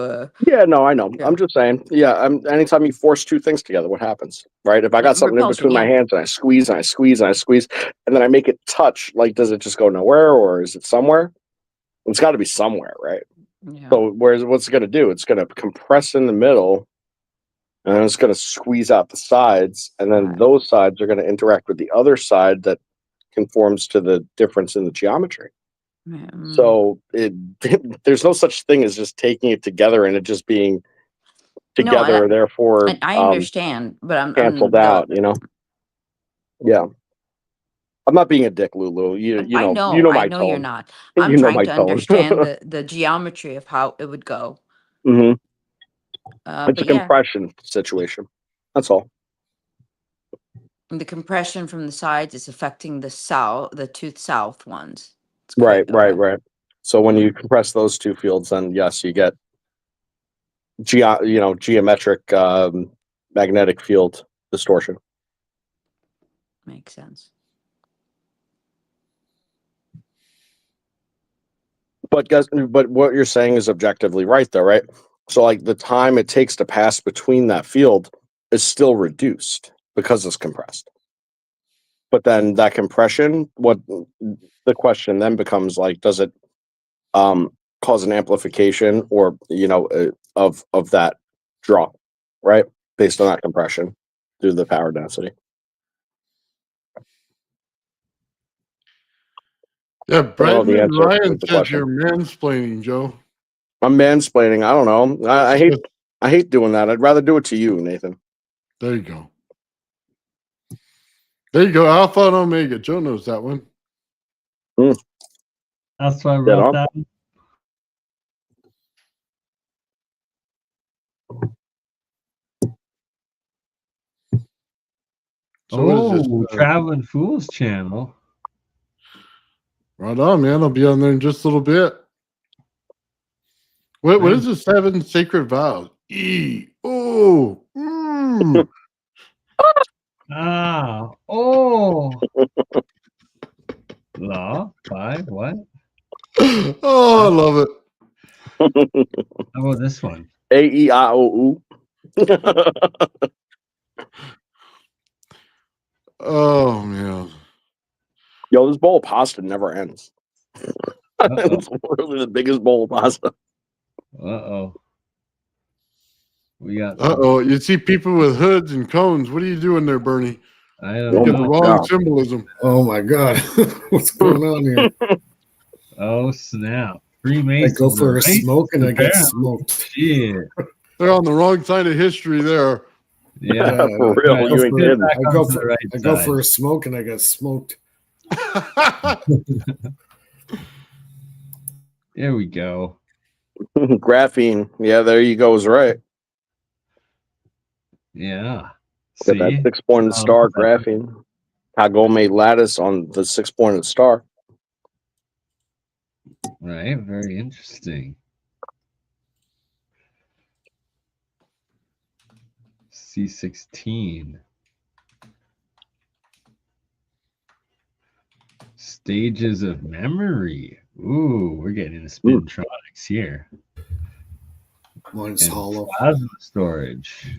Yeah, no, I know. Yeah. I'm just saying. Yeah, anytime you force two things together, what happens, right? If I got something in between my hands and I squeeze and I squeeze and I squeeze, and then I make it touch, does it just go nowhere or is it somewhere? It's got to be somewhere, right? Yeah. So, what's it going to do? It's going to compress in the middle, and then it's going to squeeze out the sides, and then those sides are going to interact with the other side that conforms to the difference in the geometry. So there's no such thing as just taking it together and it just being together, therefore I understand, but I'm canceled out, Yeah. I'm not being a dick, Lulu. You I know know, you know I my know you're tone. not. I'm You know trying my to tone. understand the geometry of how it would go. hmm It's But a yeah, compression situation. That's all. the compression from the sides is affecting the tooth south ones. It's Right. okay. So when you compress those two fields, then yes, you get geometric magnetic field distortion. Makes sense. But what you're saying is objectively right, though, right? So like the time it takes to pass between that field is still reduced because it's compressed. But then that compression, what the question then becomes like, does it cause an amplification or of that drop, right? Based on that compression due to the power density. Yeah, I don't know the Brandon answer Ryan to the says you're question. mansplaining, Joe. I'm mansplaining. I don't know. I hate doing that. I'd rather do it to you, Nathan. There you go. There you go. Alpha and Omega. Joe knows that one. That's why I Dead brought on. that. So what is this? Traveling Fools channel. Right on, man. I'll be on there in just a little bit. What is the 7 sacred vows? Oh. Law 5. What? Oh, I love it. How about this one? A-E-I-O-U. Oh, man. Yo, this bowl of pasta never ends. It's really the biggest bowl of pasta. We got. You see people with hoods and cones. What are you doing there, Bernie? I don't You get the know. wrong symbolism. Oh my God. What's going on here? Oh, snap. I Freemasons. go for a right? smoke and I get Apparently. smoked. Shit. They're on the wrong side of history there. Yeah. For real. Right. You ain't Get kidding. back I go onto for the right I go side. for a smoke and I get smoked. There we go. Graphene. Yeah, there you go. Is right. Yeah. Get that See? 6-pointed star graphene. Kagome lattice on the 6-pointed star. Right. Very interesting. C16. Stages of memory. Ooh, we're getting into spintronics here. Mine's hollow. Plasma storage.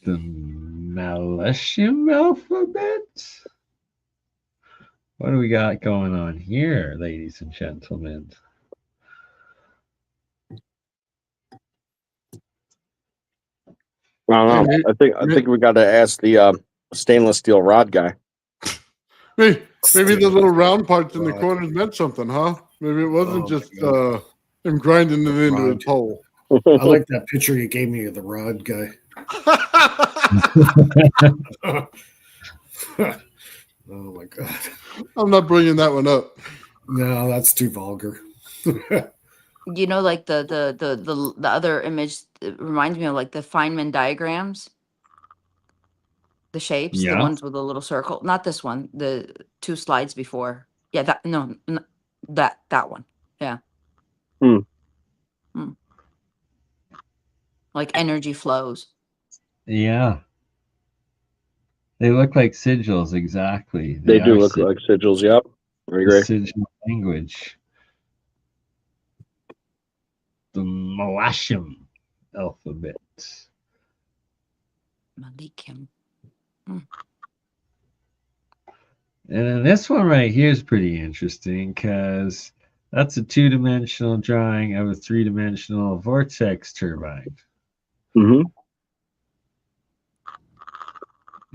The Malicium alphabet? What do we got going on here, ladies and gentlemen? I don't know. I think we got to ask the stainless steel rod guy. Maybe the little round parts in the corners meant something, huh? Maybe it wasn't just him grinding it into his pole. I like that picture you gave me of the rod guy. Oh my God. I'm not bringing that one up. No, that's too vulgar. You know, like the other image reminds me of like the Feynman diagrams. The shapes, the ones with a little circle. Not this one. The 2 slides before. Yeah, that that one. Yeah. Like energy flows. Yeah. They look like sigils, exactly. They do look like sigils, yep. I agree. Sigil language. The Malicium alphabet. Malicium. And then this one right here is pretty interesting because that's a 2-dimensional drawing of a 3-dimensional vortex turbine.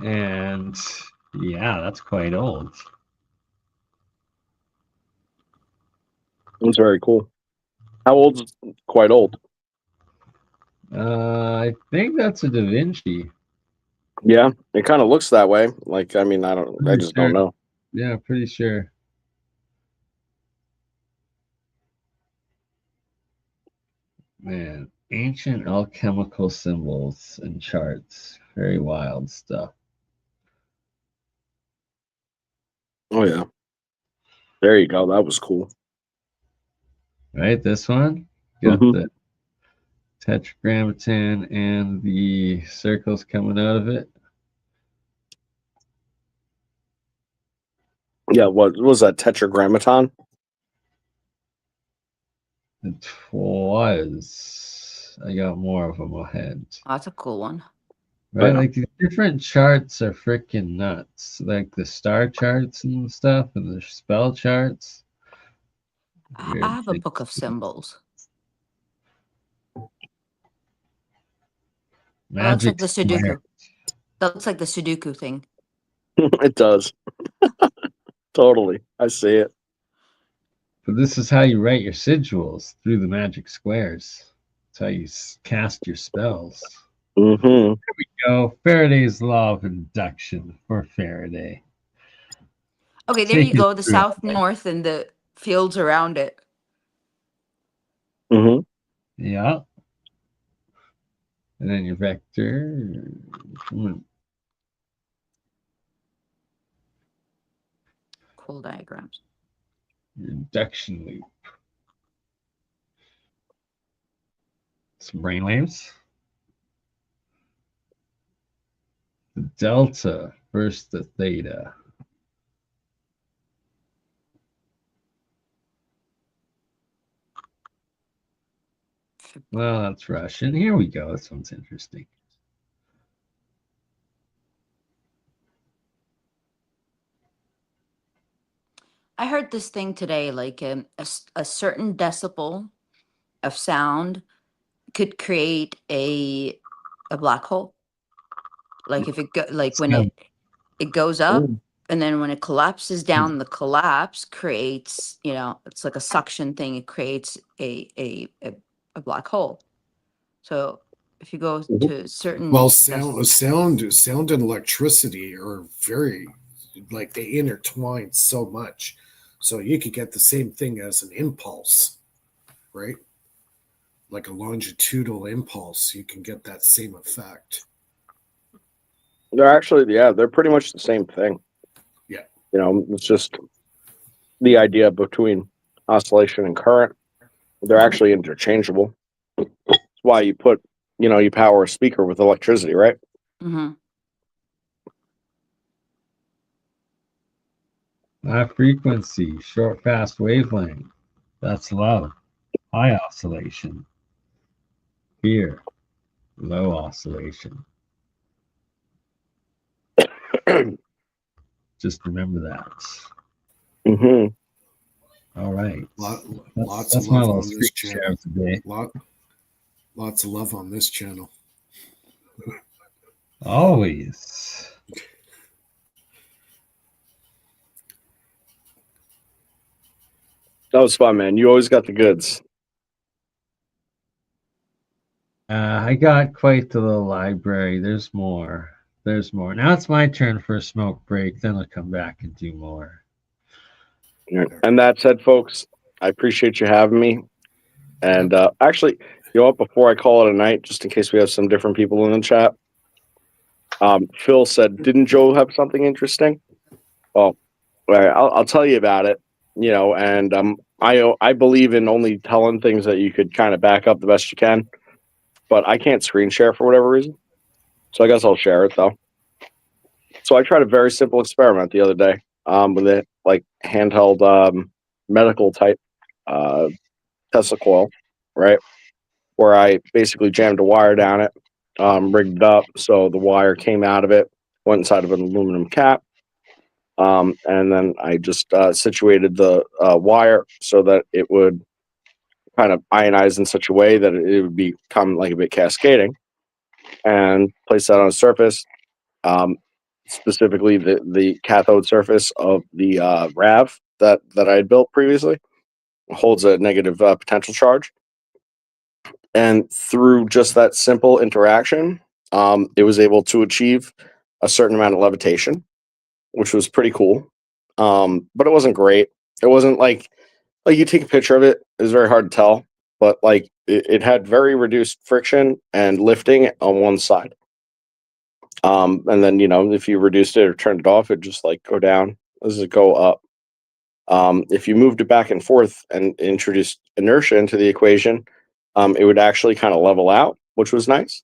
And yeah, that's quite old. It's very cool. How old is quite old? I think that's a Da Vinci. Yeah, it kind of looks that way. Like, I mean, I Pretty just sure. don't know. Yeah, pretty sure. Man, ancient alchemical symbols and charts. Very wild stuff. Oh yeah, there you go. That was cool. Right, this one? Got Mhm. the tetragrammaton and the circles coming out of it. Yeah, what was that, tetragrammaton? It was. I got more of them ahead. Oh, that's a cool one. Right, Yeah. like these different charts are freaking nuts. Like the star charts and stuff, and the spell charts. I Weird have a book things. of symbols. That looks like Magic the square. Sudoku. That looks like the Sudoku thing. It does. Totally. I see it. But this is how you write your sigils, through the magic squares. That's how you cast your spells. Mm-hmm. Go Faraday's law of induction for Faraday. Okay, there Take you it go. The through. south, north, and the fields around it. Mm-hmm. Yeah. And then your vector. Cool diagrams. Your induction loop. Some brainwaves. The delta versus the theta. Well, that's Russian. Here we go. This one's interesting. I heard this thing today, like a certain decibel of sound could create a black hole. Like if it go, like when it goes up, and then when it collapses down, the collapse creates, it's like a suction thing. It creates a black hole. So if you go to certain Well, sound and electricity are very, like, they intertwine so much. So you could get the same thing as an impulse, right? Like a longitudinal impulse, you can get that same effect. They're actually, they're pretty much the same thing. Yeah. It's just the idea between oscillation and current. They're actually interchangeable. That's why you put, you power a speaker with electricity, right? Mm-hmm. High frequency, short, fast wavelength. That's love. High oscillation. Fear. Low oscillation. Just remember that. Mm-hmm. All right. Lots That's of my love little on this screen share channel. of today. Lots of love on this channel. Always. That was fun, man. You always got the goods. I got quite the little library. There's more. Now it's my turn for a smoke break. Then I'll come back and do more. And that said, folks, I appreciate you having me. And actually, you know what? Before I call it a night, just in case we have some different people in the chat, Phil said, "Didn't Joe have something interesting?" Well, I'll tell you about it. And I believe in only telling things that you could kind of back up the best you can, but I can't screen share for whatever reason. So I guess I'll share it though. So I tried a very simple experiment the other day with a handheld medical type Tesla coil, right? Where I basically jammed a wire down it, rigged it up so the wire came out of it, went inside of an aluminum cap, and then I just situated the wire so that it would kind of ionize in such a way that it would become like a bit cascading, and place that on a surface, specifically the cathode surface of the RAV that I had built previously holds a negative potential charge. And through just that simple interaction, it was able to achieve a certain amount of levitation, which was pretty cool. But it wasn't great. It wasn't like you take a picture of it, it was very hard to tell, but like it had very reduced friction and lifting on one side. And then, if you reduced it or turned it off, it'd just like go down as it go up. If you moved it back and forth and introduced inertia into the equation, it would actually kind of level out, which was nice,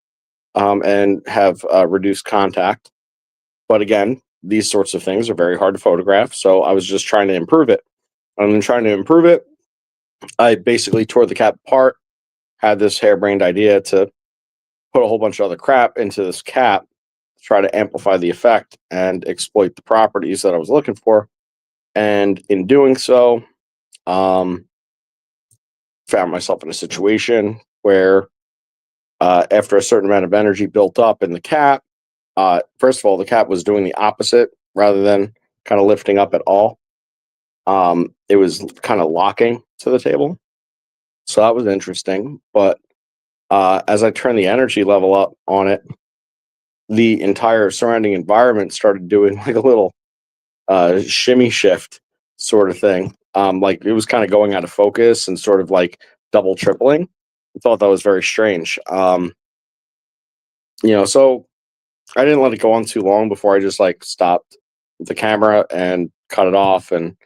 and have reduced contact. But again, these sorts of things are very hard to photograph, so I was just trying to improve it. And in trying to improve it, I basically tore the cap apart, had this harebrained idea to put a whole bunch of other crap into this cap, try to amplify the effect and exploit the properties that I was looking for. And in doing so, found myself in a situation where after a certain amount of energy built up in the cap, first of all, the cap was doing the opposite rather than kind of lifting up at all. It was kind of locking to the table. So that was interesting. But as I turned the energy level up on it, the entire surrounding environment started doing like a little shimmy shift sort of thing. Like it was kind of going out of focus and sort of like double tripling. I thought that was very strange. So I didn't let it go on too long before I just like stopped the camera and cut it off and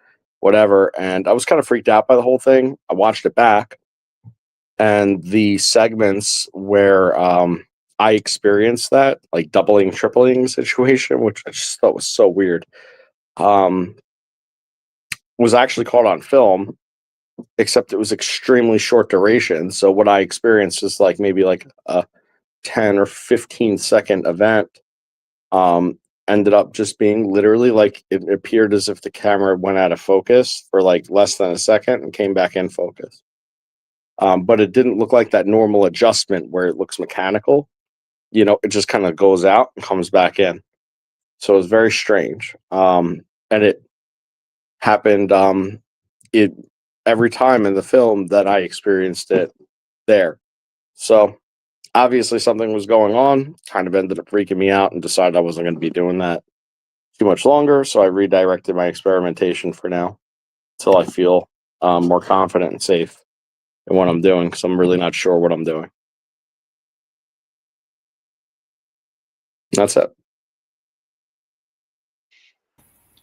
whatever. And I was kind of freaked out by the whole thing. I watched it back, and the segments where I experienced that like doubling, tripling situation, which I just thought was so weird, was actually caught on film, except it was extremely short duration. So what I experienced was like maybe like a 10 or 15 second event. Ended up just being literally like it appeared as if the camera went out of focus for like less than a second and came back in focus. But it didn't look like that normal adjustment where it looks mechanical. It just kind of goes out and comes back in. So it was very strange. And it happened every time in the film that I experienced it there. So obviously something was going on, kind of ended up freaking me out and decided I wasn't going to be doing that too much longer. So I redirected my experimentation for now until I feel more confident and safe in what I'm doing, because I'm really not sure what I'm doing. That's it.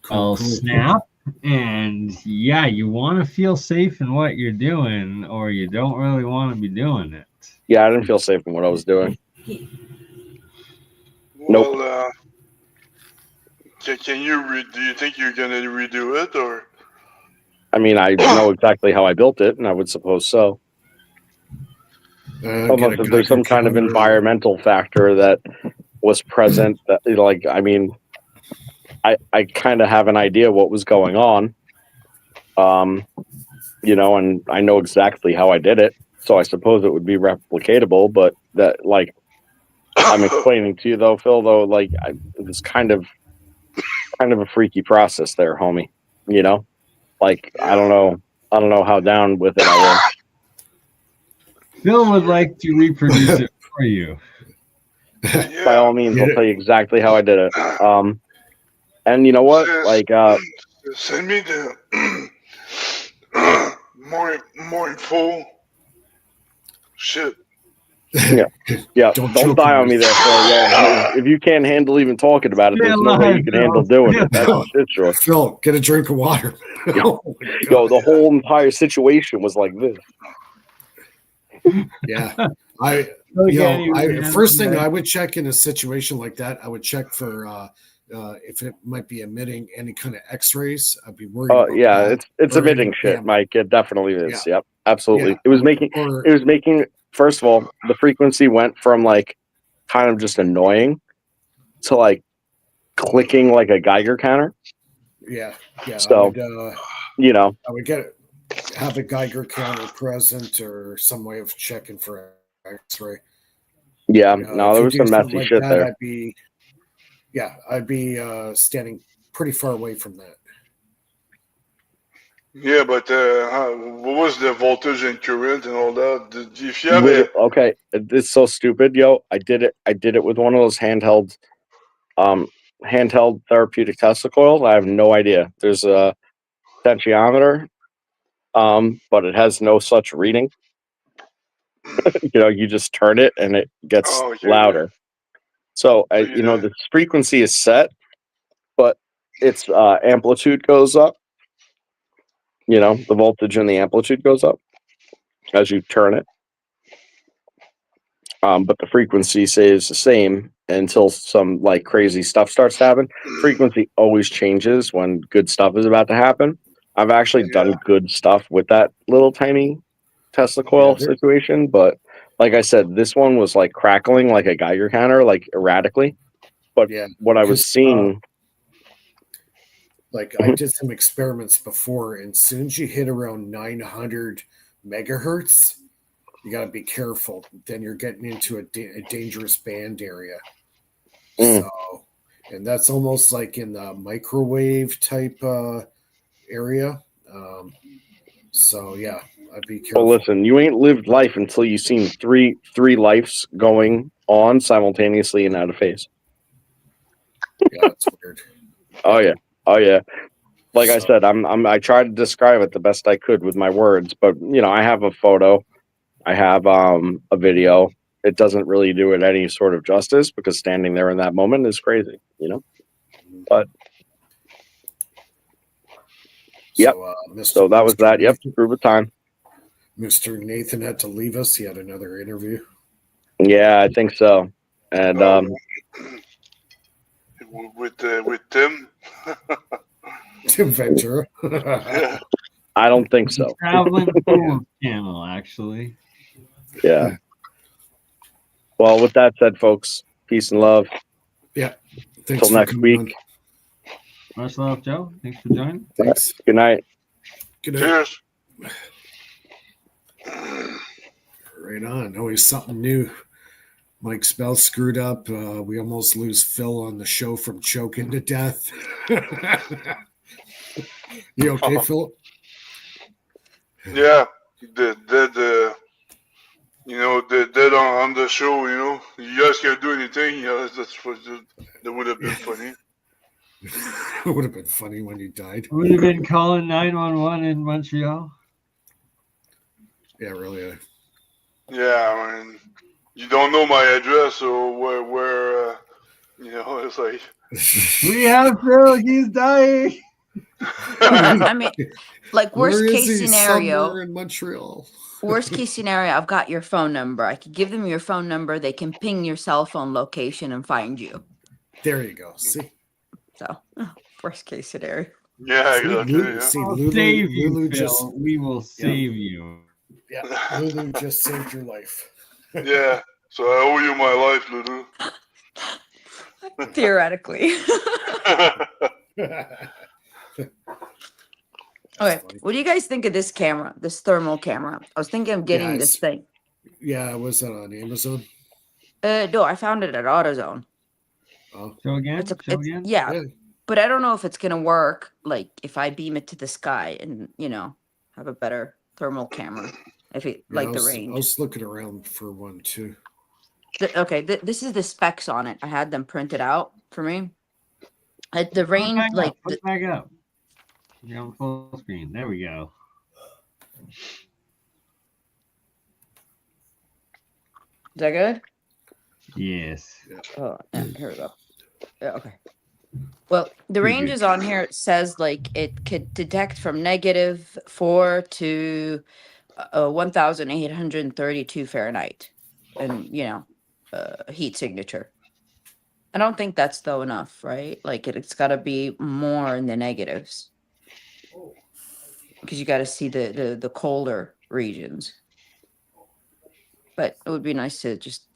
Cool. Snap. And yeah, you want to feel safe in what you're doing, or you don't really want to be doing it. Yeah, I didn't feel safe in what I was doing. Well, Nope. Can you do you think you're gonna redo it, or? I mean, I know exactly how I built it, and I would suppose so. Unless if there's some kind of environmental factor that was present, that like, I mean, I kind of have an idea what was going on, and I know exactly how I did it, so I suppose it would be replicatable. But that, like, I'm explaining to you though, Phil, though, like, it's kind of a freaky process there, homie. Like, yeah. I don't know how down with it I was. Phil would like to reproduce it for you. Yeah. By all means, I'll tell you exactly how I did it. And you know what? Like, send me the more info. Shit. Yeah. Don't die on me there, Phil. Yeah. If you can't handle even talking about it, there's no way you can handle doing it. That's for sure. Phil, get a drink of water. Yo, the whole entire situation was like this. Yeah. First thing I would check in a situation like that, I would check for if it might be emitting any kind of X-rays. I'd be worried. Oh yeah, it's emitting shit, Mike. It definitely is. Yeah. Yep, absolutely. Yeah. It was making. First of all, the frequency went from like kind of just annoying to like clicking like a Geiger counter. Yeah. So I would have a Geiger counter present or some way of checking for X-ray. Yeah, no, there was some messy like shit that, there. I'd be standing pretty far away from that. Yeah, but what was the voltage and current and all that? If you have a Okay, it's so stupid, yo. I did it with one of those handheld therapeutic Tesla coils. I have no idea. There's a potentiometer, but it has no such reading. You just turn it and it gets louder. So the frequency is set, but its amplitude goes up. The voltage and the amplitude goes up as you turn it. But the frequency stays the same until some like crazy stuff starts to happen. Frequency always changes when good stuff is about to happen. I've actually done good stuff with that little tiny Tesla coil situation, but like I said, this one was like crackling like a Geiger counter, like erratically. But what I was seeing, like I did some experiments before, and as soon as you hit around 900 megahertz, you got to be careful. Then you're getting into a dangerous band area. So, and that's almost like in the microwave type area. So yeah, I'd be careful. Well, listen, you ain't lived life until you've seen three lives going on simultaneously and out of phase. Yeah, that's weird. Oh yeah. Like I said, I tried to describe it the best I could with my words, but I have a photo, I have a video. It doesn't really do it any sort of justice because standing there in that moment is crazy, But so that was that. Yep, group of time. Mr. Nathan had to leave us. He had another interview. Yeah, I think so. And with Tim. Tim Ventura. I don't think so. Traveling channel, actually. Yeah. Well, with that said, folks, peace and love. Yeah. Until next week. On. Much love, Joe. Thanks for joining. Thanks. Good night. Good night. Cheers. Right on. Always something new. Mike's spell screwed up. We almost lose Phil on the show from choking to death. You okay, Phil? Yeah, dead on the show. You guys can't do anything. That would have been funny. It would have been funny when you died. Would have been calling 911 in Montreal. Yeah, really. Yeah, I mean, you don't know my address or where it's like. We have Phil. He's dying. I mean, like worst case scenario. Somewhere in Montreal. Worst case scenario, I've got your phone number. I could give them your phone number. They can ping your cell phone location and find you. There you go. See. So, worst case scenario. Yeah, exactly. Lulu just. We will save you. Yeah, Lulu just saved your life. Yeah, so I owe you my life, Lulu. Theoretically. Okay, what do you guys think of this camera, this thermal camera? I was thinking of getting this thing. Yeah, was that on Amazon? No, I found it at AutoZone. Oh. Show again? Yeah, but I don't know if it's gonna work. Like if I beam it to the sky and have a better thermal camera. If it the range. I was looking around for one too. This is the specs on it. I had them printed out for me. The range, Put back up. You're on full screen. There we go. Is that good? Yes. Oh, yeah, here we go. Yeah, okay. Well, the ranges on here says it could detect from -4 to 1,832 Fahrenheit, and heat signature. I don't think that's though enough, right? Like it's got to be more in the negatives because you got to see the colder regions. But it would be nice to just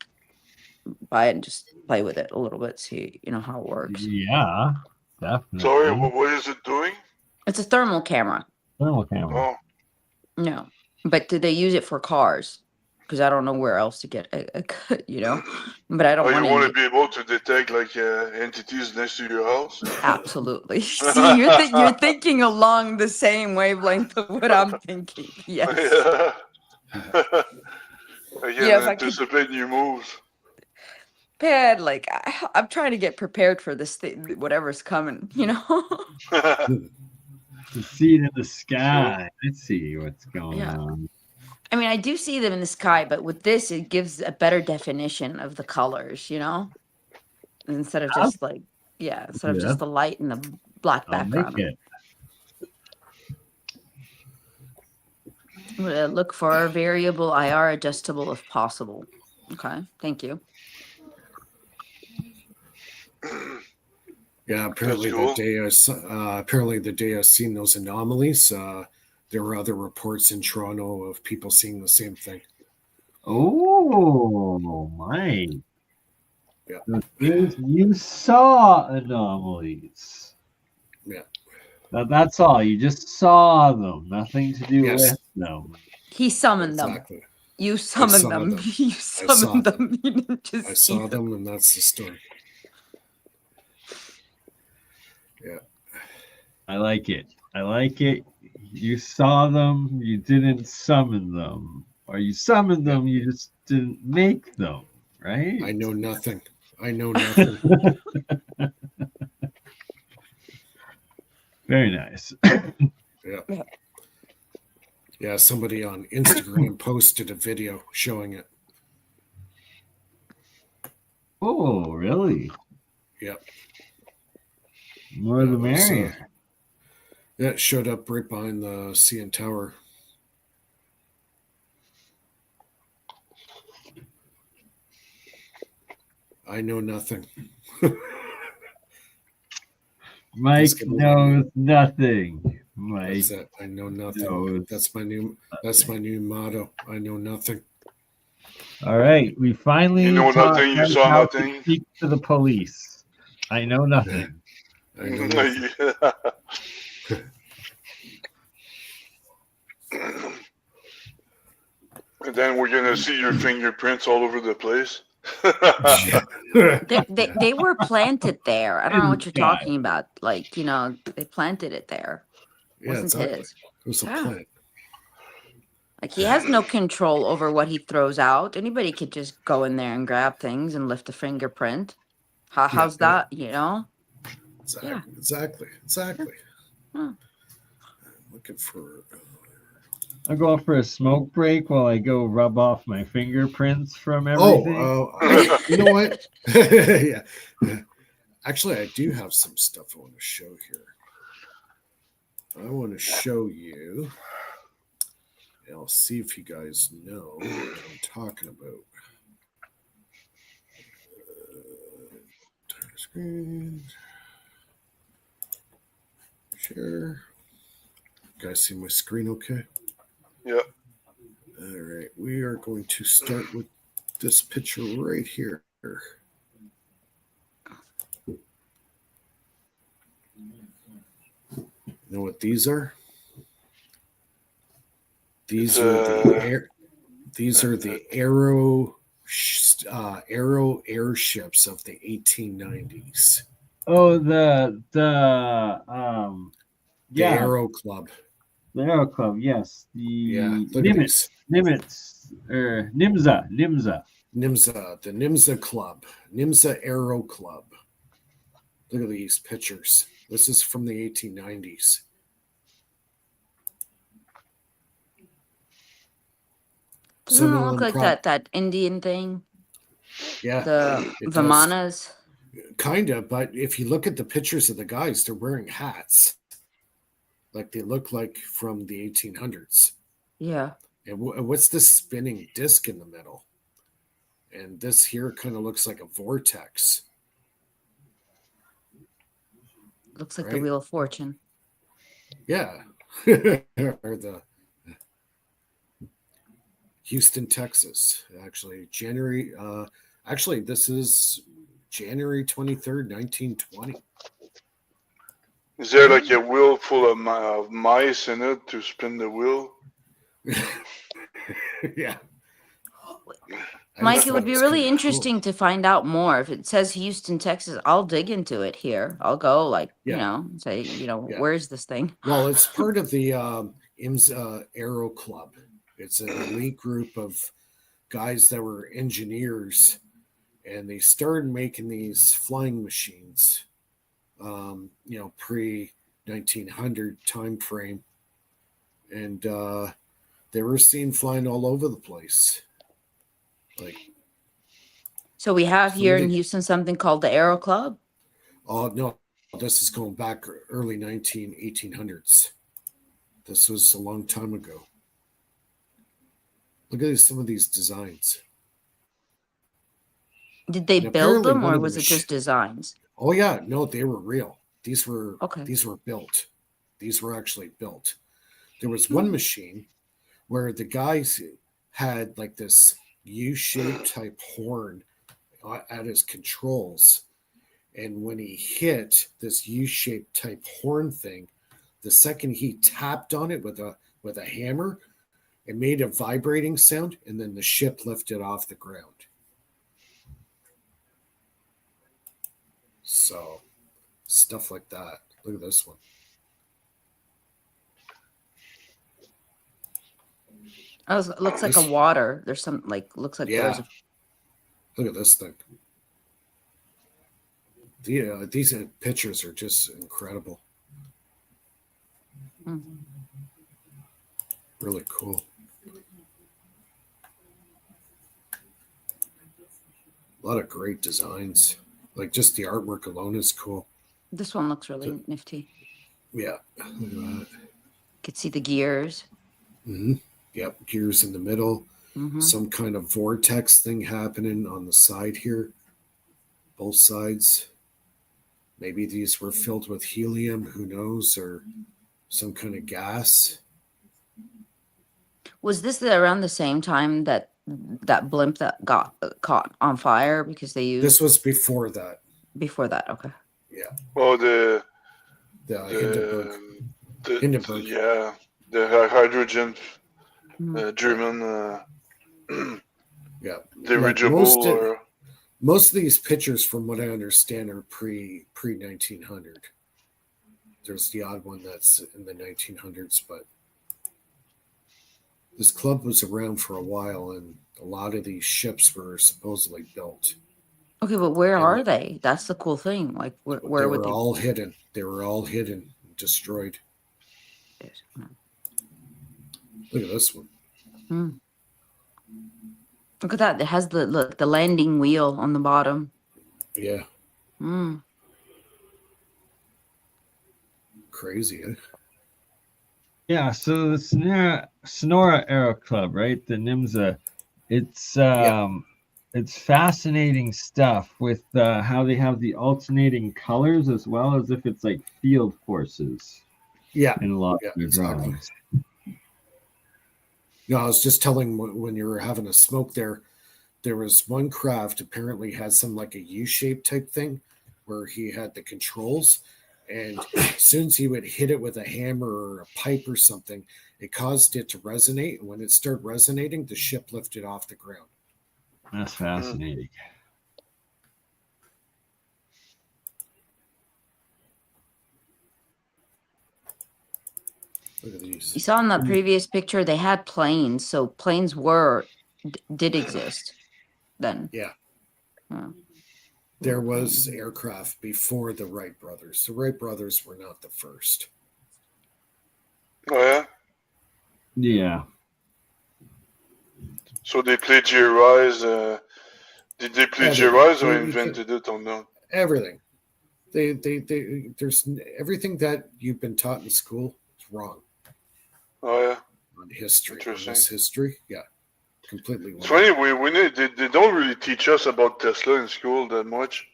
buy it and just play with it a little bit, see how it works. Yeah, definitely. Sorry, what is it doing? It's a thermal camera. Thermal camera. Oh. No, but do they use it for cars? because I don't know where else to get a cut, you know. But I don't Oh, you want to want be able to detect like entities next to your house? absolutely. See, you're thinking along the same wavelength of what I'm thinking. Yes. Yeah. I You know, can if I could, anticipate new moves. man, like I'm trying to get prepared for this thing, whatever's coming. You know. To see it in the sky. Let's see what's going Yeah. on. I mean, I do see them in the sky, but with this, it gives a better definition of the colors. You know, instead of just like instead of Yeah. just the light and the black I'll make background. it. Look for variable IR adjustable if possible. Okay, thank you. Yeah, apparently cool. the day I seen those anomalies, there were other reports in Toronto of people seeing the same thing. Oh, my. Yeah. You saw anomalies. Yeah. That's all. You just saw them. Nothing to do Yes. with them. He summoned them. Exactly. You summoned saw them. them. You saw summoned them. You didn't just I see saw them, and that's the story. Yeah. I like it. I like it. You saw them. You didn't summon them. Or you summoned them. You just didn't make them. Right? I know nothing. I know nothing. Very nice. Yeah. Yeah, somebody on Instagram posted a video showing it. Oh, really? Yep. More the merrier. Yeah, it showed up right behind the CN Tower. I know nothing. Mike knows nothing. Mike. That's it. I know nothing. That's my new motto. I know nothing. All right, we finally You know nothing. You saw how nothing. to speak to the police. I know nothing. I know nothing. And then we're gonna see your fingerprints all over the place. They were planted there. I don't know what you're talking about. Like, you know, they planted it there. It wasn't exactly. his. It was a plant. Like, he has no control over what he throws out. Anybody could just go in there and grab things and lift a fingerprint. How's that, you know? Exactly. Huh. Looking for... I'll go for a smoke break while I go rub off my fingerprints from everything. You know what? Yeah. Actually, I do have some stuff I want to show here. I want to show you. I'll see if you guys know what I'm talking about. Screen. Share. You guys see my screen okay? Yeah. All right. We are going to start with this picture right here. You know what these are? These are the Aero airships of the 1890s. Oh, the Aero Club. The Aero Club, yes. The Nimitz. Nimza. The Nimza Club. Nimza Aero Club. Look at these pictures. This is from the 1890s. Doesn't it look like that Indian thing? Yeah. The Vimanas? Kind of, but if you look at the pictures of the guys, they're wearing hats. Like they look like from the 1800s. Yeah. And what's this spinning disc in the middle? And this here kind of looks like a vortex. Looks like the Wheel of Fortune. Yeah. Or the Houston, Texas. Actually, this is January 23rd, 1920. Is there like a wheel full of mice in it to spin the wheel? Yeah. I Mike, just it thought would be was really kinda interesting to find out more. If it says Houston, Texas, I'll dig into it here. I'll go, like, Yeah. say, Yeah. where's this thing? Well, it's part of the IMS Aero Club. It's an elite group of guys that were engineers, and they started making these flying machines, pre 1900 time frame, and they were seen flying all over the place. Like, So we have some here of in the- Houston something called the Aero Club. oh no, this is going back early 1800s. This was a long time ago. Look at some of these designs. Did they And build apparently them, one or of the was it just designs? Oh yeah, no, they were real. These were Okay. built. These were actually built. There was one machine where the guys had like this U-shaped type horn at his controls, and when he hit this U-shaped type horn thing, the second he tapped on it with a hammer, it made a vibrating sound, and then the ship lifted off the ground. So stuff like that. Look at this one. Oh, it looks like a water. There's some looks like there's Yeah. Look at this thing. These pictures are just incredible. Really cool. A lot of great designs. Like just the artwork alone is cool. This one looks really nifty. Yeah. Look at that. Could see the gears. Mm-hmm. Yep. Gears in the middle. Mm-hmm. Some kind of vortex thing happening on the side here. Both sides. Maybe these were filled with helium, who knows, or some kind of gas. Was this around the same time that blimp that got caught on fire because they used? This was before that. Before that, okay. Yeah. Oh, the Hindenburg. Yeah, the hydrogen German Yeah. dirigible. Like most of these pictures, from what I understand, are pre 1900. There's the odd one that's in the 1900s, but this club was around for a while, and a lot of these ships were supposedly built. Okay, but where are they? That's the cool thing. Like, where they would were all hidden? They were all hidden, destroyed. Look at this one. Look at that. It has the landing wheel on the bottom. Yeah. Crazy, eh? Yeah, so the Sonora Aero Club, right? The NIMSA, it's fascinating stuff with how they have the alternating colors as well as if it's like field forces. Yeah. In a lot of their exactly. drawings. No, I was just telling when you were having a smoke there was one craft apparently had some like a U-shaped type thing where he had the controls, and as soon as he would hit it with a hammer or a pipe or something, it caused it to resonate. And when it started resonating, the ship lifted off the ground. That's fascinating. Look at these. You saw in that previous picture, they had planes. So planes did exist then. Yeah. There was aircraft before the Wright brothers. The Wright brothers were not the first. Oh, yeah? Yeah. So they plagiarized. Did they plagiarize or invented it or not? Everything. There's everything that you've been taught in school is wrong. Oh, yeah. On history. Interesting. On this history, yeah. Completely wrong. It's funny, they don't really teach us about Tesla in school that much.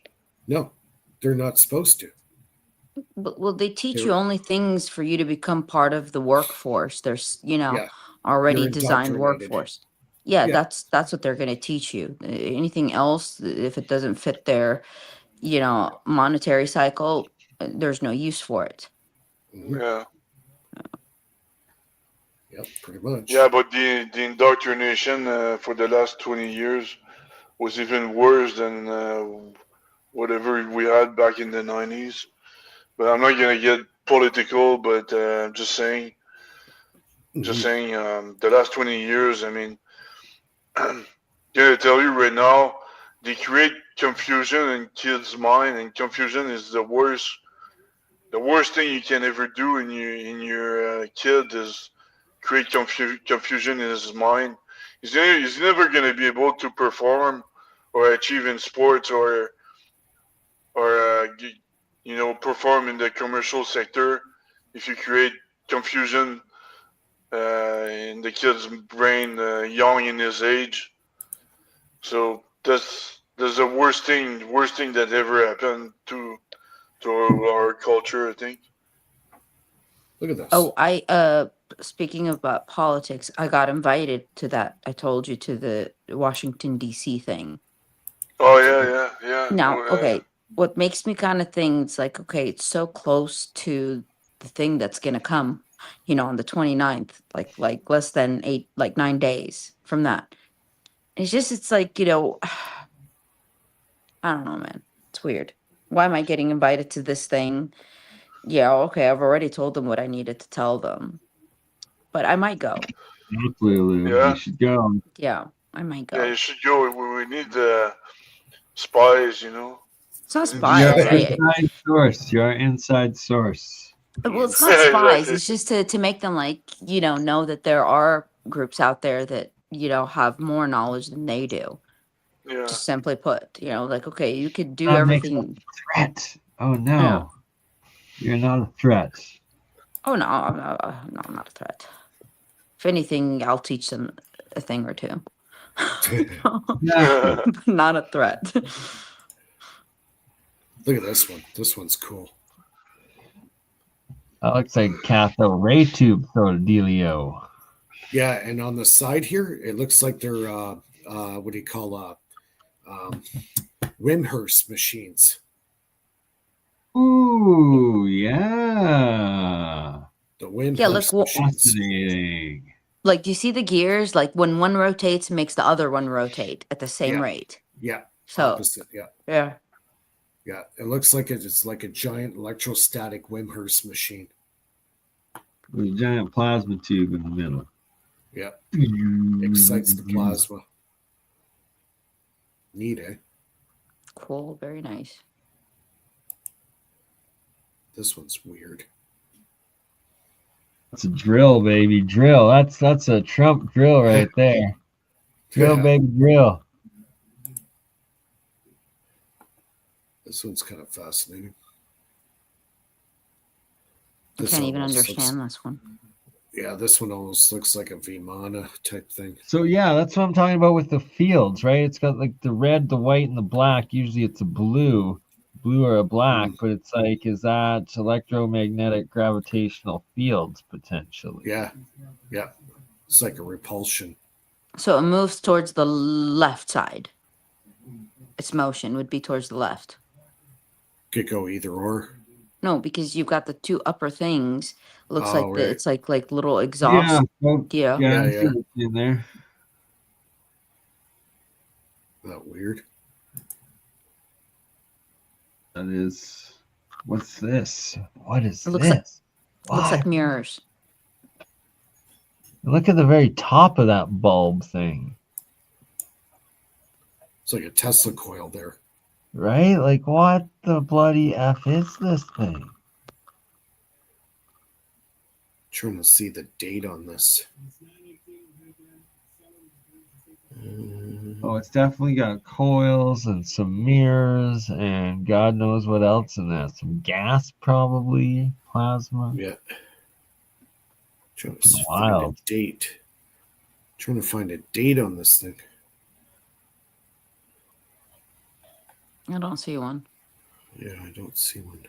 No, they're not supposed to. But well, they teach you only things for you to become part of the workforce. There's, already You're designed indoctrinated. workforce. Yeah, that's what they're going to teach you. Anything else, if it doesn't fit their, monetary cycle, there's no use for it. Mhm. Yeah. Yep, pretty much. Yeah, but the indoctrination for the last 20 years was even worse than whatever we had back in the 90s. But I'm not gonna get political, but just saying, the last 20 years. I mean, gonna tell you right now, they create confusion in kids' mind, and confusion is the worst. The worst thing you can ever do in your kid is create confusion in his mind. He's never gonna be able to perform or achieve in sports or perform in the commercial sector if you create confusion in the kid's brain young in his age. So that's the worst thing that ever happened to our culture, I think. Look at this. Oh, speaking about politics, I got invited to that. I told you, to the Washington D.C. thing. Oh yeah. Now, Oh, okay, what makes me kind of think, it's like, okay, it's so close to the thing that's gonna come, on the 29th, like less than 9 days from that. It's like, I don't know, man. It's weird. Why am I getting invited to this thing? Yeah, okay, I've already told them what I needed to tell them. But I might go. Lulu, Yeah. you should go. Yeah, I might Yeah, go. you should go. We need spies, It's not We need spies. You're to- inside source. You're inside source. Well, it's not Yeah, spies. exactly. It's just to make them, like, know that there are groups out there that, have more knowledge than they do. Yeah. Just simply put, like, okay, you could do That makes everything. Threat. Oh no. You're not a threat. Oh, no, I'm not a threat. If anything, I'll teach them a thing or two. Yeah. Not a threat. Look at this one. This one's cool. That looks like cathode ray tube sort of dealio. Yeah, and on the side here, it looks like they're what do you call Wimhurst machines. Ooh, yeah. The Wimhurst Yeah, look, machines. Fascinating. like, do you see the gears? Like, when one rotates, it makes the other one rotate at the same Yeah. rate. Yeah, So, opposite. Yeah, yeah. yeah. It looks like it's like a giant electrostatic Wimhurst machine. With a giant plasma tube in the middle. Yeah, excites the plasma. Neat, eh? Cool, very nice. This one's weird. That's a drill, baby. Drill. That's a Trump drill right there. Drill, Yeah. baby, drill. This one's kind of fascinating. I This can't even almost understand looks- this one. Yeah, this one almost looks like a Vimana type thing. So yeah, that's what I'm talking about with the fields, right? It's got like the red, the white, and the black. Usually it's a blue or a black, but it's like, is that electromagnetic gravitational fields potentially? Yeah, yeah. It's like a repulsion. So it moves towards the left side. Its motion would be towards the left. Could go either or. No, because you've got the two upper things. Looks Oh, like right. it's like little exhaust. Yeah, well, Yeah. yeah, I Yeah, see yeah. what's in there. Isn't that weird? That is, what's this? What is It looks like- this? Looks like What? mirrors. Look at the very top of that bulb thing, It's like a Tesla coil there. right? Like, what the bloody F is this thing? Trying to see the date on this. Oh, it's definitely got coils and some mirrors and God knows what else in there. Some gas, probably plasma. Yeah. Trying to find a Wild. date. Trying to find a date on this thing. I don't see one. Yeah, I don't see one.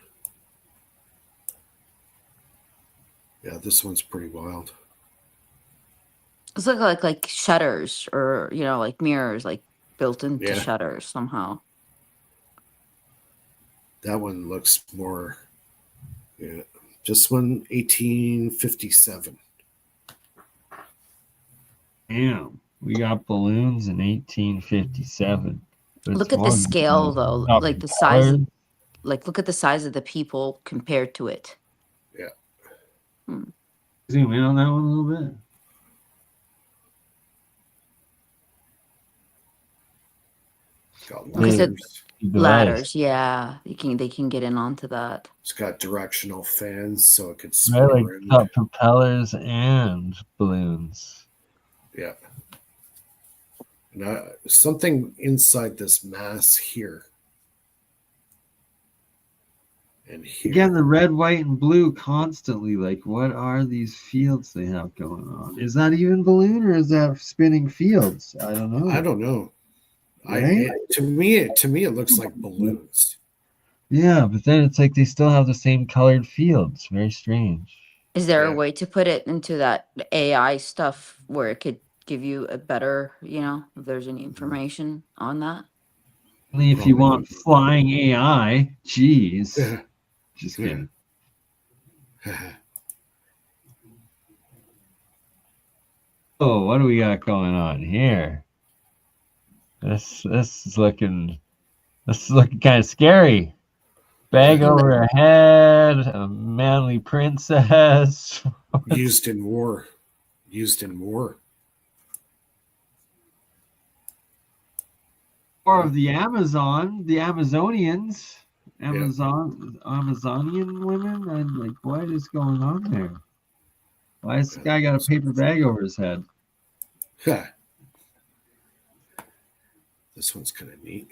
Yeah, this one's pretty wild. It's like shutters, or like mirrors, like built into Yeah. shutters somehow. That one looks more. Yeah, this one 1857. Damn, we got balloons in 1857. But Look it's at the more scale, though. up Like in the size. colors. Like, look at the size of the people compared to it. Yeah. Hmm. Zoom in on that one a little bit. Got Because it ladders. Device. ladders, yeah, they can get in onto that. It's got directional fans, so it could Right, spin like around. propellers and balloons. Yeah. And something inside this mass here. And here. Again, the red, white, and blue constantly. Like, what are these fields they have going on? Is that even balloon or is that spinning fields? I don't know. I don't know. Right? To me, it looks like balloons. Yeah, but then it's like they still have the same colored fields. Very strange. Is there Yeah. a way to put it into that AI stuff where it could give you a better, if there's any information on that? Only if you want flying AI. Jeez. Yeah. Just kidding. Oh, what do we got going on here? This is looking kind of scary. Bag over her head, a manly princess. Used in war. Or of the Amazon, the Amazonians, Amazonian women. I'm like, what is going on there? Why has this guy got a paper bag over his head? This one's kind of neat.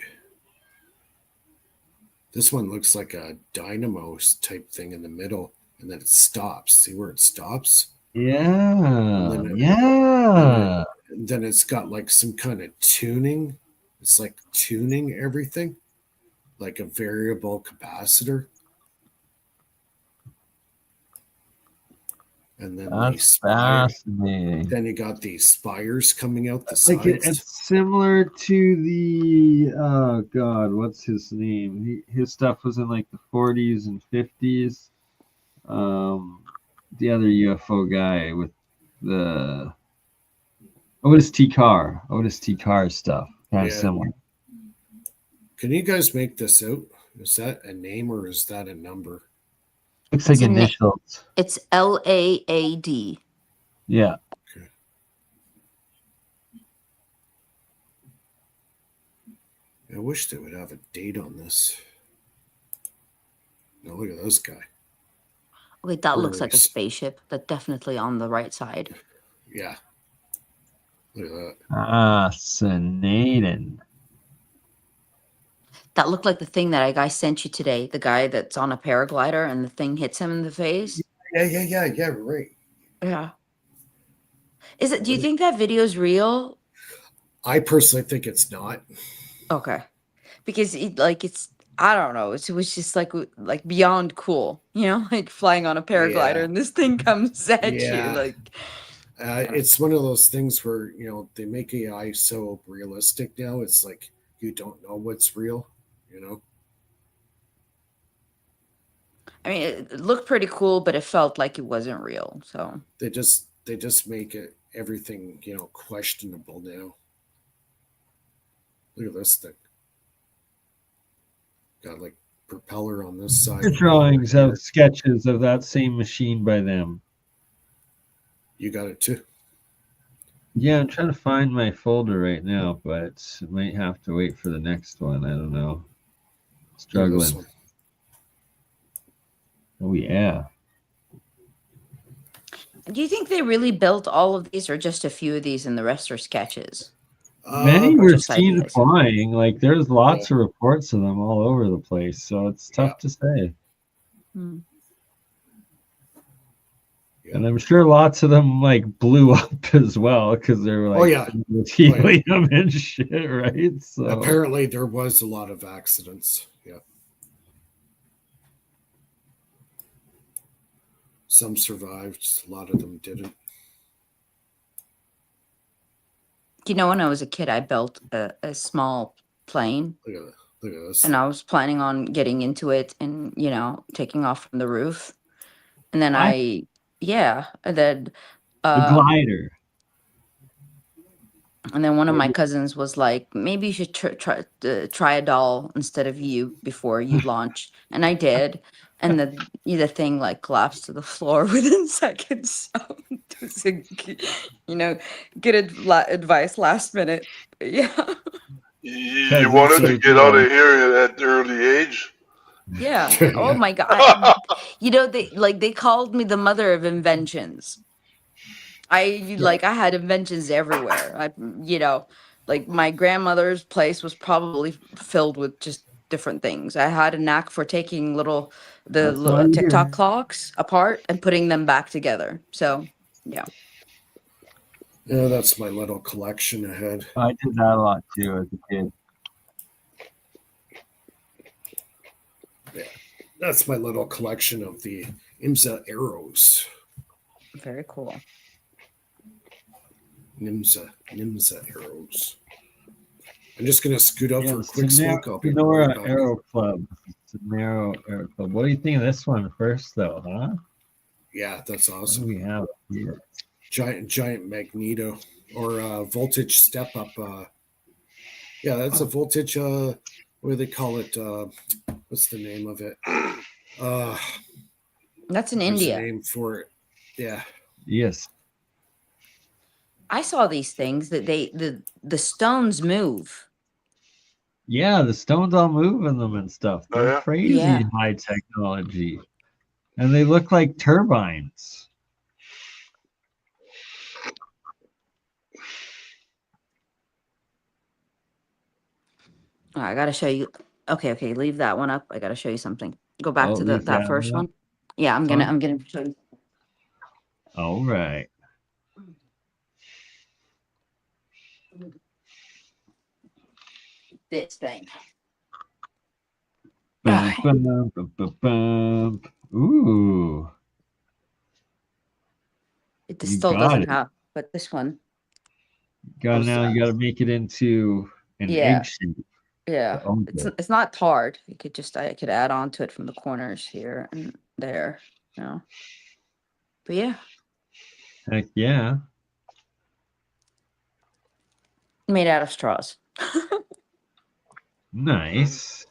This one looks like a dynamo type thing in the middle, and then it stops. See where it stops? Yeah, And then it's got like some kind of tuning. It's like tuning everything, like a variable capacitor. And then that's fascinating. Then you got these spires coming out the like sides. it's similar to the oh god, what's his name? His stuff was in like the 40s and 50s. The other UFO guy with the Otis T. Carr stuff, kind of similar. Can you guys make this out? Is that a name or is that a number? Looks like initials. It's LAAD. Yeah. Okay. I wish they would have a date on this. Now look at this guy. Wait, that looks like a spaceship. That's definitely on the right side. Yeah. Look at that. Fascinating. That looked like the thing that a guy sent you today. The guy that's on a paraglider and the thing hits him in the face. Yeah, right. Yeah. Do you think that video is real? I personally think it's not. Okay. Because it's I don't know. It was just like beyond cool, like flying on a paraglider and this thing comes at you. It's one of those things where, they make AI so realistic now. It's like you don't know what's real, I mean, it looked pretty cool, but it felt like it wasn't real. So they just make it everything, questionable now. Look at this thing. Got like propeller on this side. Drawings of sketches of that same machine by them. You got it too. Yeah, I'm trying to find my folder right now, but I might have to wait for the next one. I don't know. Struggling. Oh yeah. Do you think they really built all of these, or just a few of these, and the rest are sketches? Many were seen flying. Like there's lots of reports of them all over the place, so it's tough to say. Hmm. And I'm sure lots of them like blew up as well because they were like with helium and shit, right? So apparently there was a lot of accidents. Yeah. Some survived, a lot of them didn't. When I was a kid, I built a small plane. Look at this. And I was planning on getting into it and, taking off from the roof. And then and then the glider. And then one of my cousins was like, maybe you should try a doll instead of you before you launch. And I did. And the thing like collapsed to the floor within seconds. So it was good advice last minute. Yeah. You wanted to get out of here at the early age. Yeah. Oh my God. They called me the mother of inventions. I had inventions everywhere. Like my grandmother's place was probably filled with just different things. I had a knack for taking the TikTok clocks apart and putting them back together. So, yeah. Yeah, that's my little collection ahead. I did that a lot too as a kid. Yeah, that's my little collection of the IMSA arrows. Very cool. NIMSA arrows. I'm just gonna scoot out for a quick smoke. I'll be Sonora Arrow Club. Sonora Arrow Club. What do you think of this one first, though? Huh? Yeah, that's awesome. What do we have here? Giant magneto or voltage step up. Yeah, that's a voltage. What do they call it? What's the name of it? That's in India. A name for it. Yeah. Yes. I saw these things that the stones move. Yeah, the stones all move in them and stuff. They're crazy high technology. And they look like turbines. Oh, I gotta show you. Okay, leave that one up. I gotta show you something. Go back to that first one. Yeah, I'm gonna show you. All right. This thing. Ooh. It still doesn't have, but this one. You gotta make it into an egg shape. Yeah, it's not tarred. I could add on to it from the corners here and there. But yeah. Heck yeah. Made out of straws. Nice.